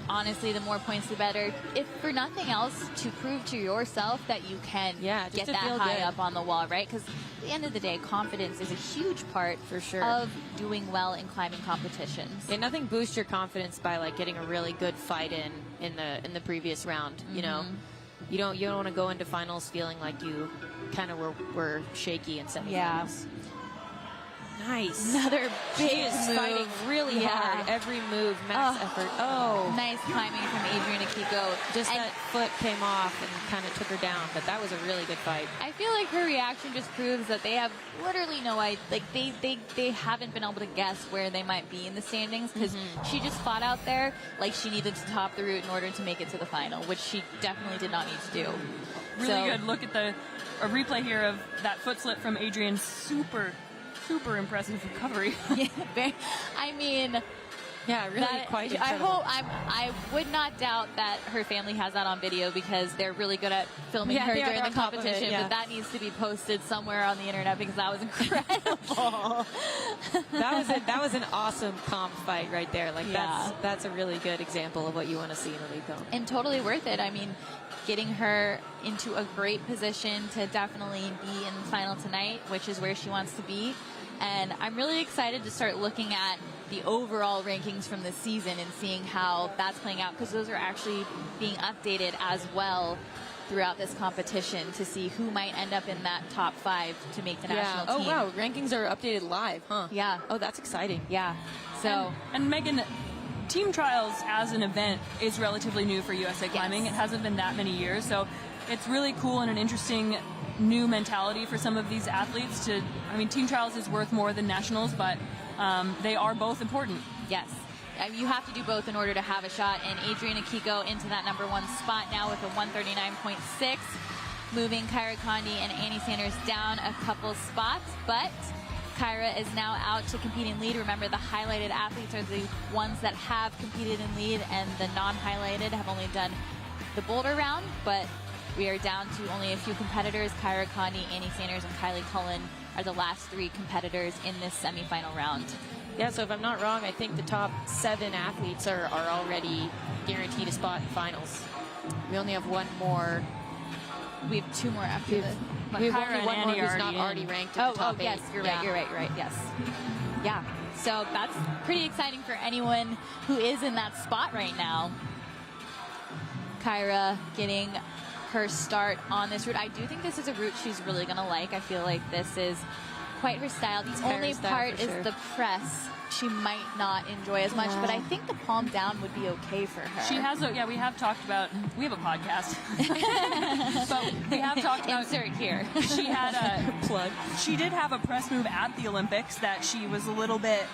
honestly, the more points, the better. If for nothing else, to prove to yourself that you can get that high up on the wall, right? Because at the end of the day, confidence is a huge part of doing well in climbing competitions. Yeah, nothing boosts your confidence by like getting a really good fight in the previous round. You know, you don't want to go into finals feeling like you kind of were shaky in semifinals. Yeah. Nice. Another big She is move. fighting really hard. Every move, max effort. Oh. Nice climbing from Adrian Akiko. Just that foot came off and kind of took her down, but that was a really good fight. I feel like her reaction just proves that they have literally no idea. Like, they haven't been able to guess where they might be in the standings, because she just fought out there like she needed to top the route in order to make it to the final, which she definitely did not need to do. Really good look at a replay here of that foot slip from Adrian's super impressive recovery. I mean, really quite incredible. I would not doubt that her family has that on video, because they're really good at filming her during the competition. But that needs to be posted somewhere on the internet, because that was incredible. that was an awesome comp fight right there. Like that's a really good example of what you want to see in a lead comp. And totally worth it. I mean, getting her into a great position to definitely be in the final tonight, which is where she wants to be. And I'm really excited to start looking at the overall rankings from the season and seeing how that's playing out, because those are actually being updated as well throughout this competition to see who might end up in that top 5 to make the national team. Oh, wow. Rankings are updated live, huh? Yeah. Oh, that's exciting. Yeah. So, and Megan, team trials as an event is relatively new for USA Climbing. It hasn't been that many years, so it's really cool and an interesting new mentality for some of these athletes to, I mean, team trials is worth more than nationals, but they are both important. Yes. You have to do both in order to have a shot, and Adriana Kiko into that number 1 spot now with a 139.6, moving Kyra Condi and Annie Sanders down a couple spots, but Kyra is now out to compete in lead. Remember, the highlighted athletes are the ones that have competed in lead, and the non-highlighted have only done the boulder round, but we are down to only a few competitors. Kyra Condi, Annie Sanders, and Kylie Cullen are the last 3 competitors in this semifinal round. Yeah, so if I'm not wrong, I think the top 7 athletes are already guaranteed a spot in finals. We only have 1 more. We have 2 more after this. We have only 1 more who's not already ranked in the top 8. Yes, you're right, yes. Yeah, so that's pretty exciting for anyone who is in that spot right now. Kyra getting her start on this route. I do think this is a route she's really going to like. I feel like this is quite her style. The only part is the press she might not enjoy as much, but I think the palm down would be okay for her. She has we have talked about, we have a podcast, but we have talked about, insert here. She had a plug. She did have a press move at the Olympics that she was a little bit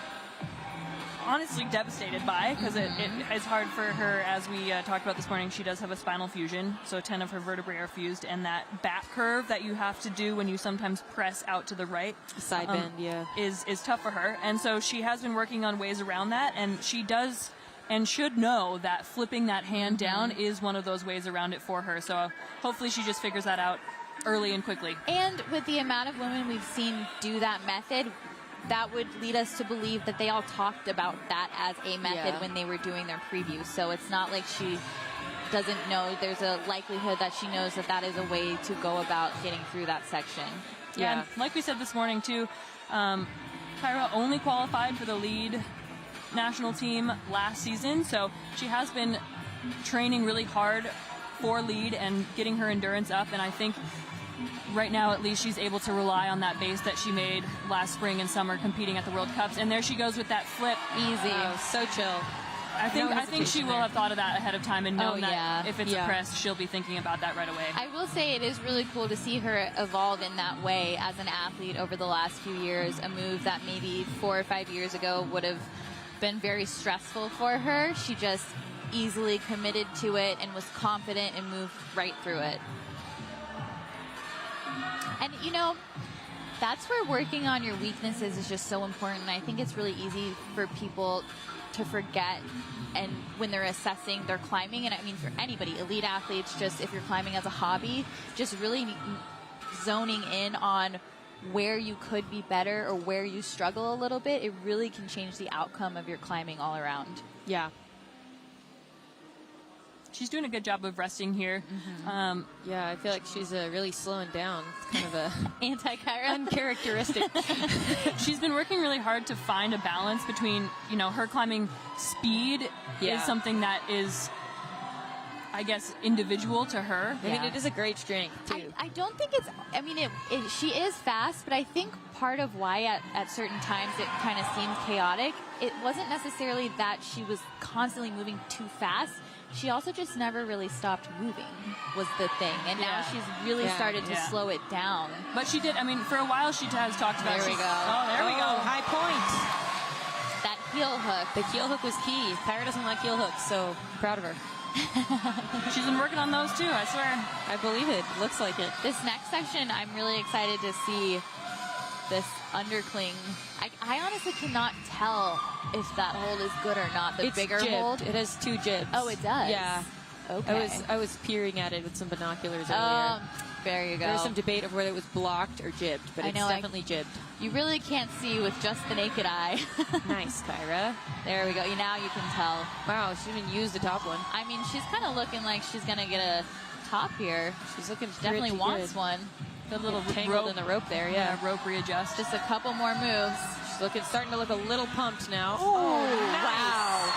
honestly devastated by, because it is hard for her. As we talked about this morning, she does have a spinal fusion, so 10 of her vertebrae are fused, and that back curve that you have to do when you sometimes press out to the right, side bend, is tough for her. And so she has been working on ways around that, and she does and should know that flipping that hand down is one of those ways around it for her. So hopefully she just figures that out early and quickly. And with the amount of women we've seen do that method, that would lead us to believe that they all talked about that as a method when they were doing their preview. So it's not like she doesn't know. There's a likelihood that she knows that that is a way to go about getting through that section. Yeah, and like we said this morning too, Kyra only qualified for the lead national team last season, so she has been training really hard for lead and getting her endurance up, and I think right now, at least, she's able to rely on that base that she made last spring and summer competing at the World Cups. And there she goes with that flip. Easy. So chill. I think she will have thought of that ahead of time and known that if it's a press, she'll be thinking about that right away. I will say it is really cool to see her evolve in that way as an athlete over the last few years. A move that maybe 4 or 5 years ago would have been very stressful for her. She just easily committed to it and was confident and moved right through it. And, you know, that's where working on your weaknesses is just so important. And I think it's really easy for people to forget, and when they're assessing their climbing, and I mean for anybody, elite athletes, just if you're climbing as a hobby, just really zoning in on where you could be better or where you struggle a little bit, it really can change the outcome of your climbing all around. Yeah. She's doing a good job of resting here. Yeah, I feel like she's really slowing down. It's kind of a anti-Kyra uncharacteristic. She's been working really hard to find a balance between, you know, her climbing speed is something that is, I guess, individual to her. I mean, it is a great strength, too. I don't think it's, I mean, she is fast, but I think part of why at certain times it kind of seemed chaotic, it wasn't necessarily that she was constantly moving too fast. She also just never really stopped moving was the thing. And now she's really started to slow it down. But she did, I mean, for a while she has talked about... There we go. Oh, there we go. High point. That heel hook. The heel hook was key. Kyra doesn't like heel hooks, so proud of her. She's been working on those too, I swear. I believe it. Looks like it. This next section, I'm really excited to see this undercling. I honestly cannot tell if that hold is good or not. The bigger jibbed. hold. It has 2 jibs. Oh, it does? Yeah. Okay. I was peering at it with some binoculars earlier. There you go. There was some debate of whether it was blocked or jibbed, but it's definitely jibbed. You really can't see with just the naked eye. Nice, Kyra. There we go. Now you can tell. Wow, she didn't even use the top one. I mean, she's kind of looking like she's going to get a top here. She's looking She definitely wants one. The little tangled in the rope there, yeah. Rope readjust. Just a couple more moves. She's starting to look a little pumped now. Oh, nice. wow.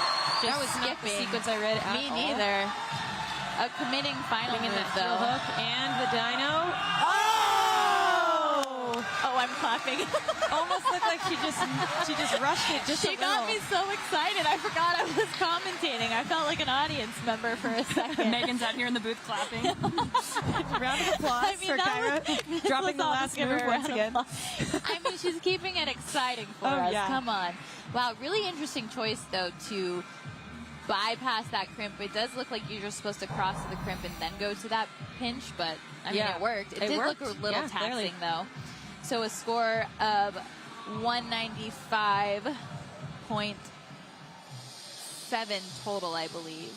That was not the sequence I read at Me all. neither. A committing final move, that though. heel hook and the dyno. Oh, I'm clapping. Almost looked like she just rushed it just She got me so excited. I forgot I was commentating. I felt like an audience member for a second. Megan's out here in the booth clapping. Round of applause for Kyra dropping the last move once again. I mean, she's keeping it exciting for us. Yeah. Come on. Wow, really interesting choice, though, to bypass that crimp. It does look like you're just supposed to cross the crimp and then go to that pinch, but I mean, it worked. It did look a little taxing, clearly. though. So a score of 195.7 total, I believe.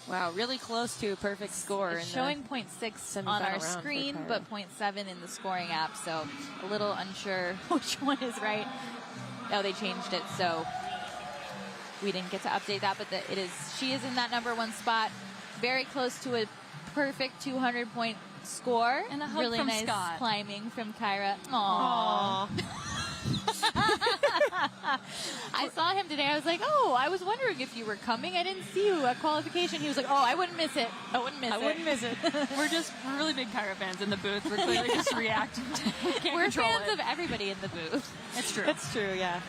Wow, really close to a perfect score. It's showing 0.6 on our screen, but 0.7 in the scoring app, so a little unsure which one is right. Oh, they changed it, so we didn't get to update that, but she is in that #1 spot, very close to a perfect 200-point score. And a hug really from nice Scott. climbing from Kyra. Aww. I saw him today. I was like, oh, I was wondering if you were coming. I didn't see you at qualification. He was like, oh, I wouldn't miss it. I wouldn't miss it. We're really big Kyra fans in the booth. We're clearly just reacting. We're fans of everybody in the booth. It's true. It's true, yeah.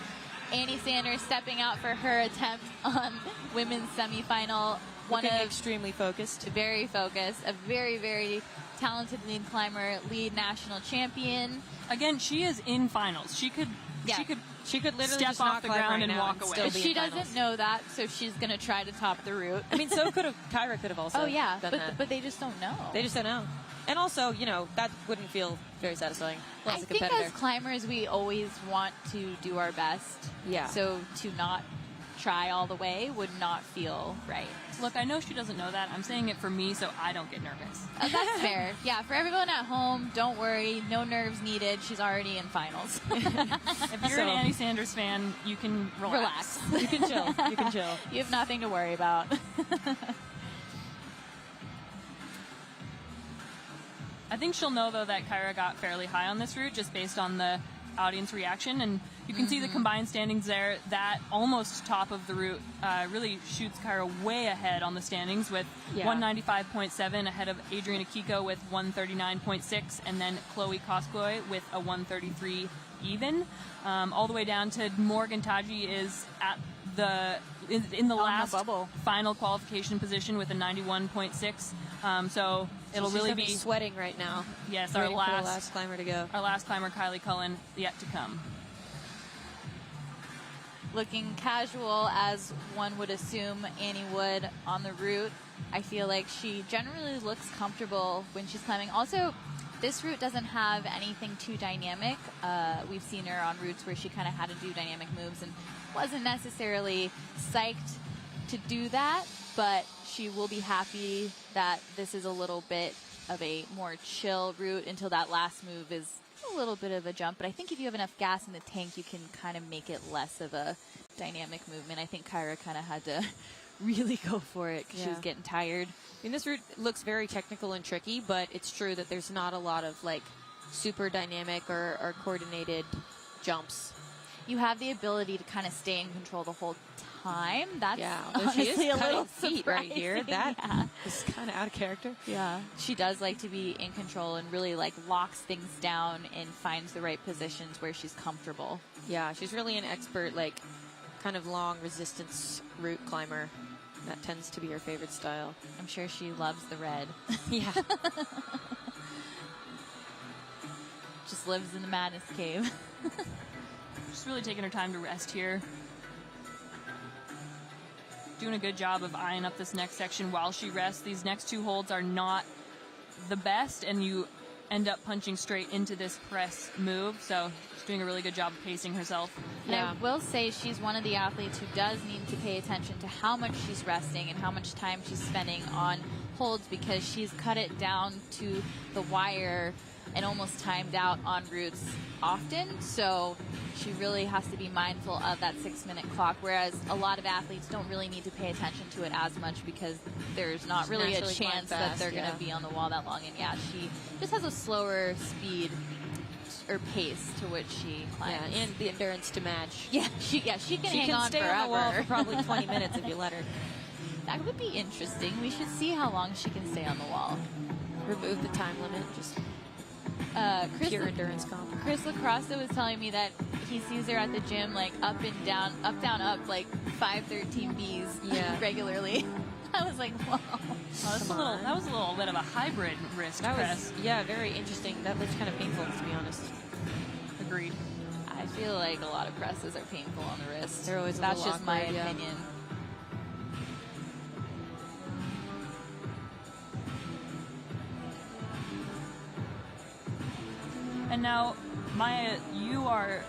Annie Sanders stepping out for her attempt on women's semifinal. Looking extremely focused. Very focused. A very, very talented lead climber, lead national champion. Again, she is in finals. She could literally step just off not the climb ground right and now walk and away. still be She in finals. doesn't know that, so she's going to try to top the route. I mean, Kyra could have also Oh, yeah, done that. but they just don't know. They just don't know. And also, that wouldn't feel very satisfying as a I think competitor. as climbers, we always want to do our best. Yeah. So to not try all the way would not feel right. Look, I know she doesn't know that. I'm saying it for me so I don't get nervous. That's fair. Yeah, for everyone at home, don't worry. No nerves needed. She's already in finals. If you're an Annie Sanders fan, you can relax. You can chill. You can chill. You have nothing to worry about. I think she'll know, though, that Kyra got fairly high on this route just based on the audience reaction. And you can see the combined standings there. That almost top of the route really shoots Kyra way ahead on the standings with 195.7 ahead of Adriana Kiko with 139.6, and then Chloe Koskoi with a 133 even. All the way down to Morgan Taji is at in the last final qualification position with a 91.6. So it'll really be sweating right now. Yes, our last climber to go. Our last climber, Kylie Cullen, yet to come. Looking casual, as one would assume Annie would on the route. I feel like she generally looks comfortable when she's climbing. Also, this route doesn't have anything too dynamic. We've seen her on routes where she kind of had to do dynamic moves and wasn't necessarily psyched to do that, but she will be happy that this is a little bit of a more chill route until that last move is a little bit of a jump. But I think if you have enough gas in the tank, you can kind of make it less of a dynamic movement. I think Kyra kind of had to really go for it because she was getting tired. I mean, this route looks very technical and tricky, but it's true that there's not a lot of super dynamic or coordinated jumps. You have the ability to kind of stay in control the whole time. That's she is a little feet right here. That is kind of out of character. Yeah, she does like to be in control and really locks things down and finds the right positions where she's comfortable. Yeah, she's really an expert, kind of long resistance route climber. That tends to be her favorite style. I'm sure she loves the red. Yeah. Just lives in the madness cave. Just really taking her time to rest here. Doing a good job of eyeing up this next section while she rests. These next two holds are not the best, and you end up punching straight into this press move. So she's doing a really good job of pacing herself. And I will say she's one of the athletes who does need to pay attention to how much she's resting and how much time she's spending on holds, because she's cut it down to the wire and almost timed out en routes often. So she really has to be mindful of that 6-minute clock, whereas a lot of athletes don't really need to pay attention to it as much because there's not really a chance that they're going to be on the wall that long. And yeah, she just has a slower speed or pace to which she climbs. Yeah, and the endurance to match. Yeah, she can hang on stay forever. on the wall for probably 20 minutes if you let her. That would be interesting. We should see how long she can stay on the wall. Remove the time limit, just pure endurance comp. Chris Lacrosse was telling me that he sees her at the gym like up and down, up, like 513 Bs regularly. I was like, whoa. That was a little bit of a hybrid risk, Chris. Yeah, very interesting. That was kind of painful, to be honest. Agreed. I feel like a lot of presses are painful on the wrist. They're always That's just my awkward, opinion. And now, Maya, you are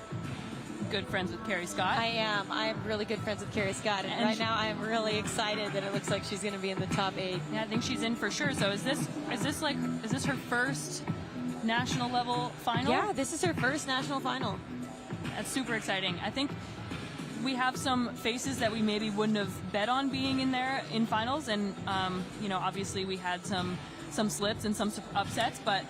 good friends with Carrie Scott. I am. I am really good friends with Carrie Scott, and right now I am really excited that it looks like she's going to be in the top 8. Yeah, I think she's in for sure. So is this her first national level final? Yeah, this is her first national final. That's super exciting. I think we have some faces that we maybe wouldn't have bet on being in there in finals, and obviously we had some slips and some upsets, but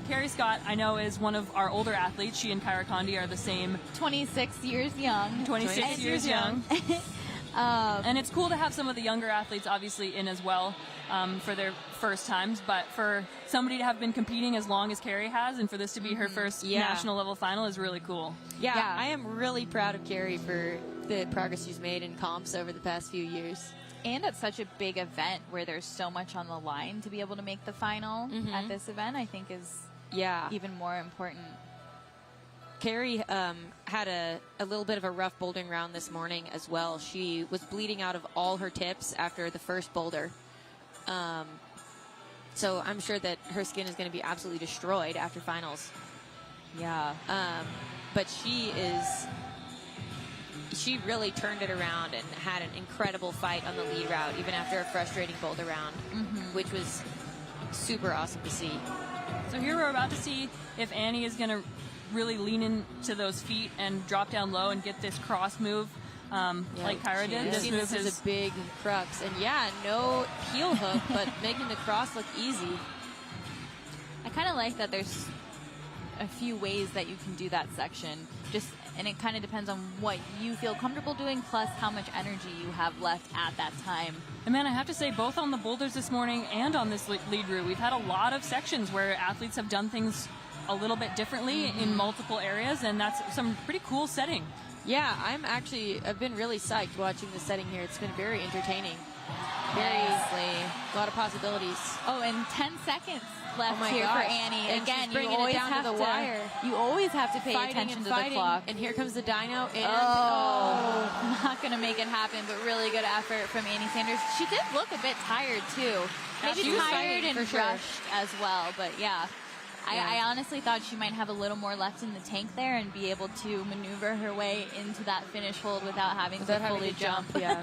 Carrie Scott, I know, is one of our older athletes. She and Kyra Condi are the same. 26 years young. 26 years young. And it's cool to have some of the younger athletes obviously in as well for their first times, but for somebody to have been competing as long as Carrie has and for this to be her first national level final is really cool. Yeah, I am really proud of Carrie for the progress she's made in comps over the past few years. And at such a big event where there's so much on the line, to be able to make the final at this event, I think is even more important. Carrie had a little bit of a rough bouldering round this morning as well. She was bleeding out of all her tips after the first boulder. So I'm sure that her skin is going to be absolutely destroyed after finals. Yeah. But she really turned it around and had an incredible fight on the lead route, even after a frustrating boulder round, which was super awesome to see. So here we're about to see if Annie is going to really lean into those feet and drop down low and get this cross move like Kyra did. This is a big crux. And no heel hook, but making the cross look easy. I kind of like that there's a few ways that you can do that section. And it kind of depends on what you feel comfortable doing, plus how much energy you have left at that time. And man, I have to say, both on the boulders this morning and on this lead route, we've had a lot of sections where athletes have done things a little bit differently in multiple areas, and that's some pretty cool setting. Yeah, I've been really psyched watching the setting here. It's been very entertaining. A lot of possibilities. Oh, and 10 seconds left here for Annie. And again, you always have to wire. You always have to pay attention to the clock. And here comes the dyno. And not going to make it happen, but really good effort from Annie Sanders. She did look a bit tired too. Maybe tired and rushed as well, but yeah. I honestly thought she might have a little more left in the tank there and be able to maneuver her way into that finish hold without having to fully jump. Yeah.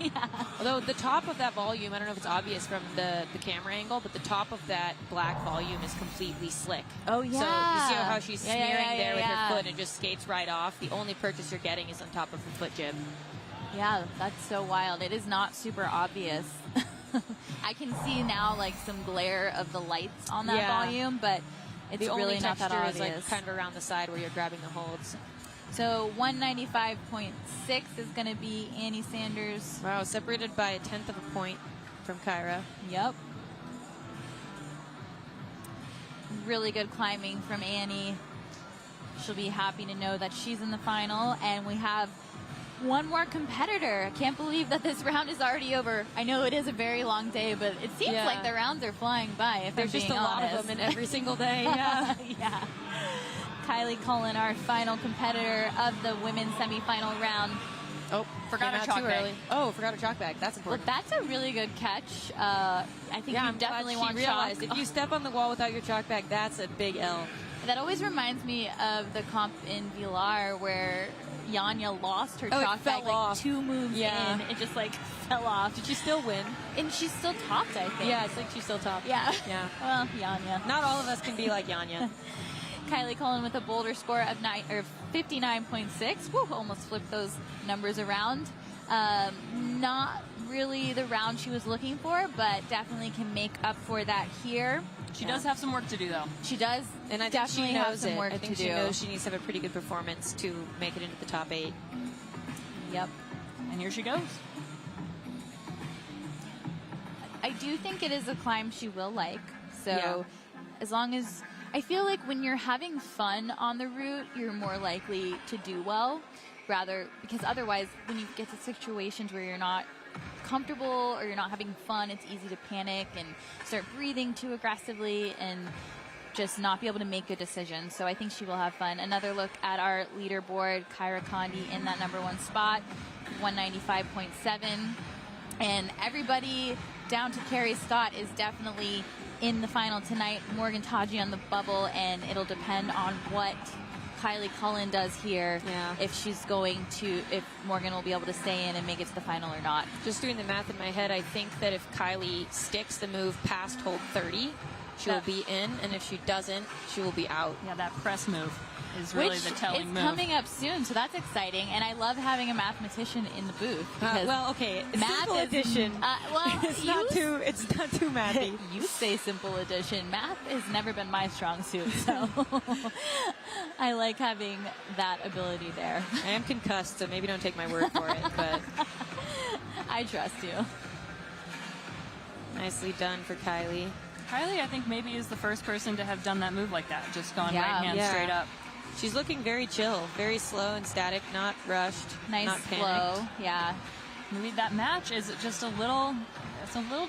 Although the top of that volume, I don't know if it's obvious from the camera angle, but the top of that black volume is completely slick. Oh, yeah. So you see how she's smearing there with her foot and just skates right off. The only purchase you're getting is on top of her foot jib. Yeah, that's so wild. It is not super obvious. I can see now like some glare of the lights on that volume, but it's the really only not that obvious. Is like kind of around the side where you're grabbing the holds. So 195.6 is going to be Annie Sanders. Wow, separated by 1/10 of a point from Kyra. Yep. Really good climbing from Annie. She'll be happy to know that she's in the final, and we have one more competitor. I can't believe that this round is already over. I know it is a very long day, but it seems like the rounds are flying by, if There's I'm being just a lot honest. of them in every single day. Yeah. Yeah. Kylie Cullen, our final competitor of the women's semifinal round, Oh, Forgot came a out chalk too bag. early. Oh, forgot a chalk bag. That's Well, important. that's a really good catch. I think Yeah, you I'm definitely glad she want realized chalk. if you step on the wall without your chalk bag, that's a big L. That always reminds me of the comp in Villar where Yanya lost her Oh, it chalk fell bag like off. 2 moves Yeah. in. It just like fell off. Did she still win? And she's still topped, I think. Yeah, it's like she's still top. Yeah. Yeah. Well, Yanya. Not all of us can be like Yanya. Kylie Cullen with a boulder score of 59.6. Woo, almost flipped those numbers around. Not really the round she was looking for, but definitely can make up for that here. She does have some work to do, though. She does. And I think definitely she have knows some it. work I think to she do. knows she needs to have a pretty good performance to make it into the top 8. Yep. And here she goes. I do think it is a climb she will like. So Yeah. as long as I feel like when you're having fun on the route, you're more likely to do well, rather because otherwise when you get to situations where you're not comfortable or you're not having fun, it's easy to panic and start breathing too aggressively and just not be able to make good decisions. So I think she will have fun. Another look at our leaderboard, Kyra Condi in that number 1 spot, 195.7. And everybody down to Carrie Scott is definitely in the final tonight. Morgan Taji on the bubble, and it'll depend on what Kylie Cullen does here. Yeah. If Morgan will be able to stay in and make it to the final or not. Just doing the math in my head, I think that if Kylie sticks the move past hold 30, she will be in, and if she doesn't, she will be out. Yeah, that press move is really the telling move. It's coming up soon, so that's exciting. And I love having a mathematician in the booth. Because well, okay, math simple is, addition. Well, it's not too mathy. You say simple addition. Math has never been my strong suit, so I like having that ability there. I am concussed, so maybe don't take my word for it, but I trust you. Nicely done for Kylie. Kylie, I think, maybe is the first person to have done that move like that, just gone right hand straight up. She's looking very chill, very slow and static, not rushed, Nice not flow. panicked. Yeah. Maybe that match is just a little.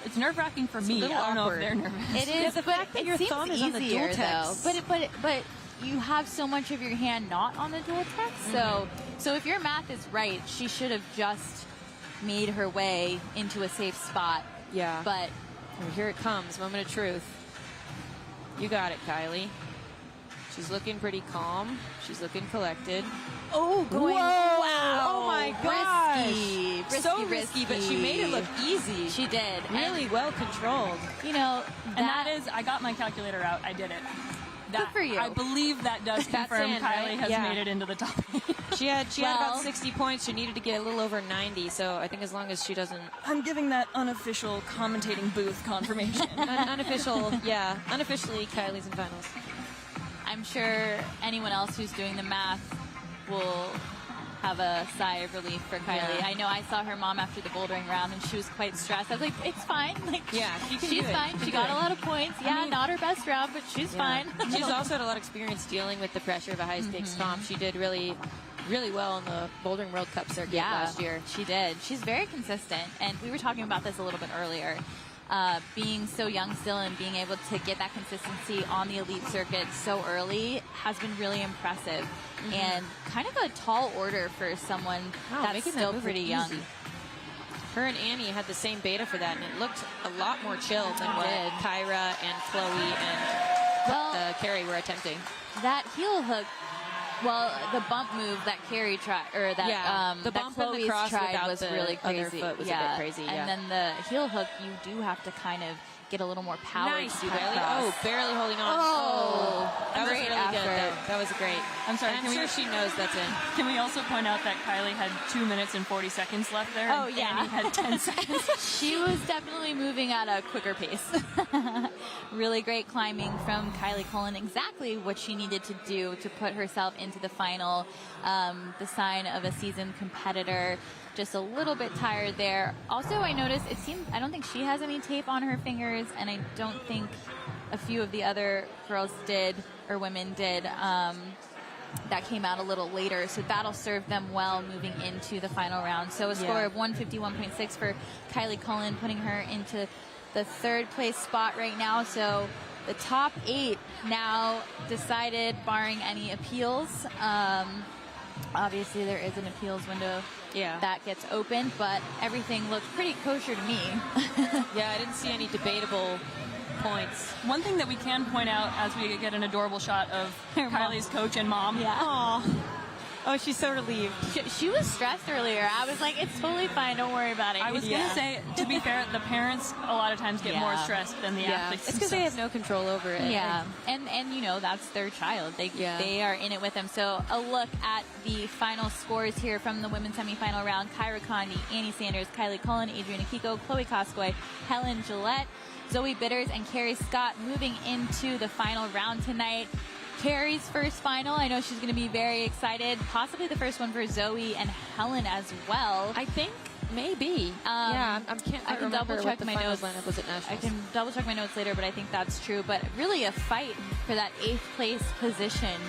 It's nerve-wracking for me. I don't know if they're nervous. It is, the fact that it your seems thumb is on the easier, dual text. though. But you have so much of your hand not on the dual text. So if your math is right, she should have just made her way into a safe spot. Yeah. But here it comes, moment of truth. You got it, Kylie. She's looking pretty calm. She's looking collected. Oh, going! wow. Oh my gosh! Risky, so risky, but she made it look easy. She did. Really well controlled. You know, and that is, I got my calculator out. I did it. Good for you. I believe that does confirm in, Kylie right? has Yeah. made it into the top 8. She had about 60 points. She needed to get a little over 90. So I think as long as she doesn't, I'm giving that unofficial commentating booth confirmation. unofficially, Kylie's in finals. I'm sure anyone else who's doing the math will have a sigh of relief for Kylie. Yeah. I know I saw her mom after the bouldering round and she was quite stressed. I was like, it's fine. Like, Yeah, you can she's do it. fine. You can She do got it. a lot of points. Yeah, not her best round, but she's fine. She's also had a lot of experience dealing with the pressure of a high stakes comp. She did really well in the Bouldering World Cup circuit last year. She did. She's very consistent. And we were talking about this a little bit earlier. Being so young still and being able to get that consistency on the elite circuit so early has been really impressive. And kind of a tall order for someone that's making still that move pretty look young. easy. Her and Annie had the same beta for that, and it looked a lot more chill than what Kyra and Chloe and Carrie were attempting. That heel hook, well, the bump move that Carrie tried, or that the that bump and the Chloe's cross tried without was the really other crazy. foot was a bit crazy, And then the heel hook, you do have to kind of get a little more power Nice, to do Kylie. that cross. Oh, barely holding on. Great That was really good. effort. That was great. I'm sorry. And I'm sure she knows that's in. Can we also point out that Kylie had 2 minutes and 40 seconds left there? Oh, and yeah. Annie had 10 seconds. She was definitely moving at a quicker pace. Really great climbing from Kylie Cullen. Exactly what she needed to do to put herself into the final. The sign of a seasoned competitor. Just a little bit tired there. Also, I noticed I don't think she has any tape on her fingers, and I don't think a few of the other girls did, or women did. That came out a little later, so that'll serve them well moving into the final round. So a score of 151.6 for Kylie Cullen, putting her into the 3rd place spot right now. So the top 8 now decided, barring any appeals. Obviously, there is an appeals window Yeah. that gets opened, but everything looked pretty kosher to me. Yeah, I didn't see any debatable points. One thing that we can point out as we get an adorable shot of Kylie's coach and mom. Yeah. Aw. Oh, she's so relieved. She was stressed earlier. I was like, it's totally fine. Don't worry about it. I was going to say, to be fair, the parents a lot of times get more stressed than the athletes. It's because they have no control over it. Yeah, and you know, that's their child. They are in it with them. So a look at the final scores here from the women's semifinal round. Kyra Condi, Annie Sanders, Kylie Cullen, Adriana Kiko, Chloe Coscoy, Helen Gillette, Zoe Bitters, and Carrie Scott moving into the final round tonight. Carrie's first final. I know she's going to be very excited. Possibly the first one for Zoe and Helen as well. I think maybe. I can double check my notes. Lineup was at Nationals. I can double check my notes later, but I think that's true. But really a fight for that 8th place position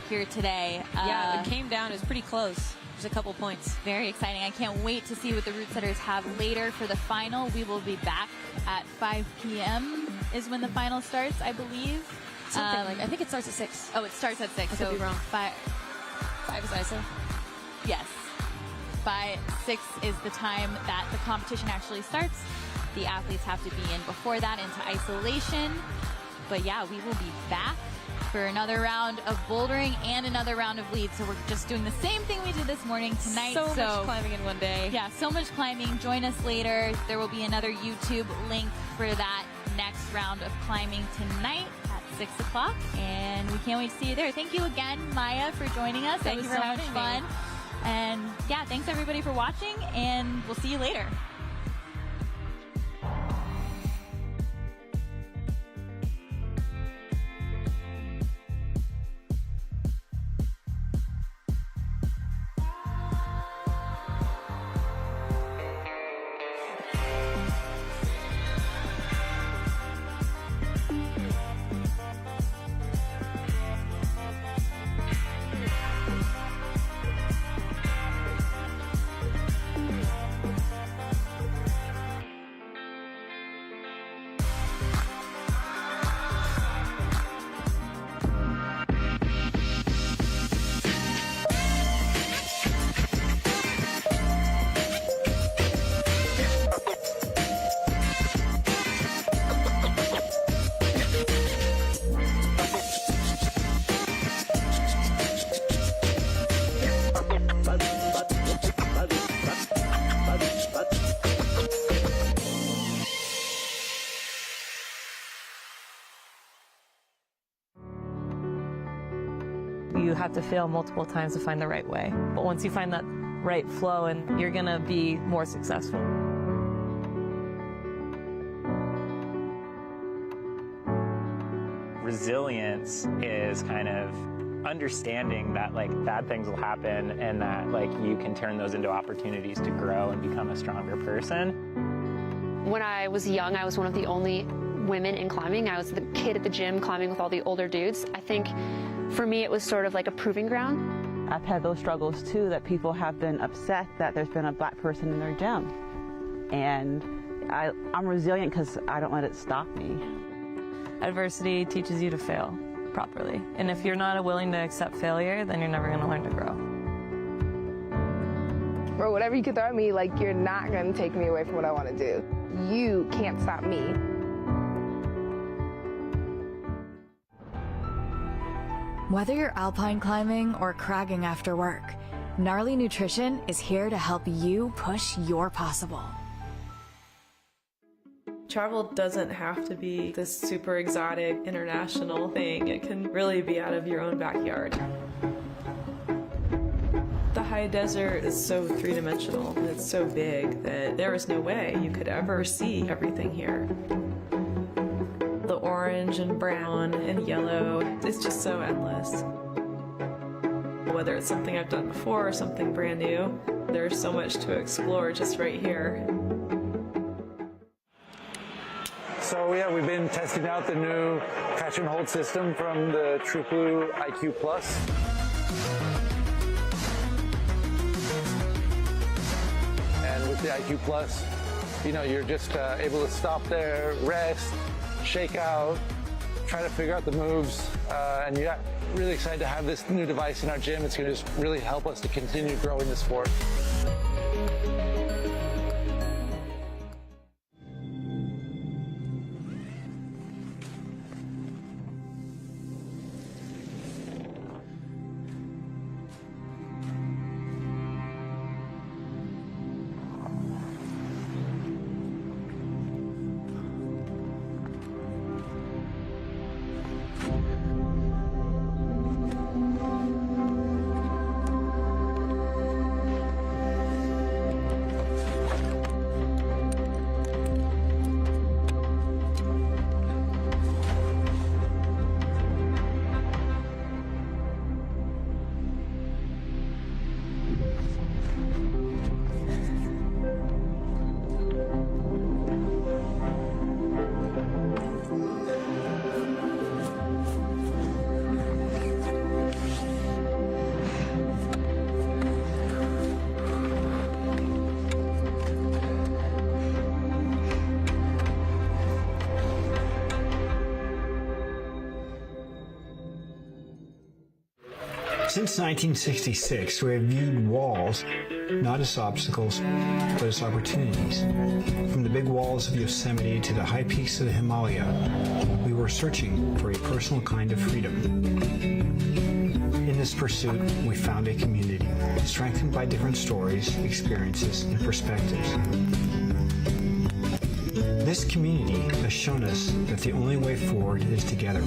here today. Yeah, it came down. It was pretty close. There's a couple points. Very exciting. I can't wait to see what the route setters have later for the final. We will be back at 5 p.m. is when the final starts, I believe. Something like, I think it starts at 6. Oh, it starts at 6. I could be wrong. 5 is ISO? Yes. 6 is the time that the competition actually starts. The athletes have to be in before that into isolation. But yeah, we will be back for another round of bouldering and another round of lead. So we're just doing the same thing we did this morning tonight. So much climbing in one day. Yeah, so much climbing. Join us later. There will be another YouTube link for that next round of climbing tonight at 6 o'clock. And we can't wait to see you there. Thank you again, Maya, for joining us. Thank you for having me. So much fun. And yeah, thanks everybody for watching, and we'll see you later. You have to fail multiple times to find the right way. But once you find that right flow, and you're gonna be more successful. Resilience is kind of understanding that like bad things will happen and that like you can turn those into opportunities to grow and become a stronger person. When I was young, I was one of the only women in climbing. I was the kid at the gym climbing with all the older dudes. I think for me, it was sort of like a proving ground. I've had those struggles too, that people have been upset that there's been a black person in their gym. And I'm resilient because I don't let it stop me. Adversity teaches you to fail properly. And if you're not willing to accept failure, then you're never going to learn to grow. Bro, whatever you can throw at me, like, you're not going to take me away from what I want to do. You can't stop me. Whether you're alpine climbing or cragging after work, Gnarly Nutrition is here to help you push your possible. Travel doesn't have to be this super exotic international thing. It can really be out of your own backyard. The high desert is so three-dimensional. It's so big that there is no way you could ever see everything here. The orange and brown and yellow, it's just so endless. Whether it's something I've done before or something brand new, there's so much to explore just right here. So yeah, we've been testing out the new catch and hold system from the TruBlue IQ+. And with the IQ+, you know, you're just able to stop there, rest, shake out, try to figure out the moves, and yeah, really excited to have this new device in our gym. It's going to just really help us to continue growing the sport. Since 1966, we have viewed walls not as obstacles, but as opportunities. From the big walls of Yosemite to the high peaks of the Himalaya, we were searching for a personal kind of freedom. In this pursuit, we found a community, strengthened by different stories, experiences, and perspectives. This community has shown us that the only way forward is together.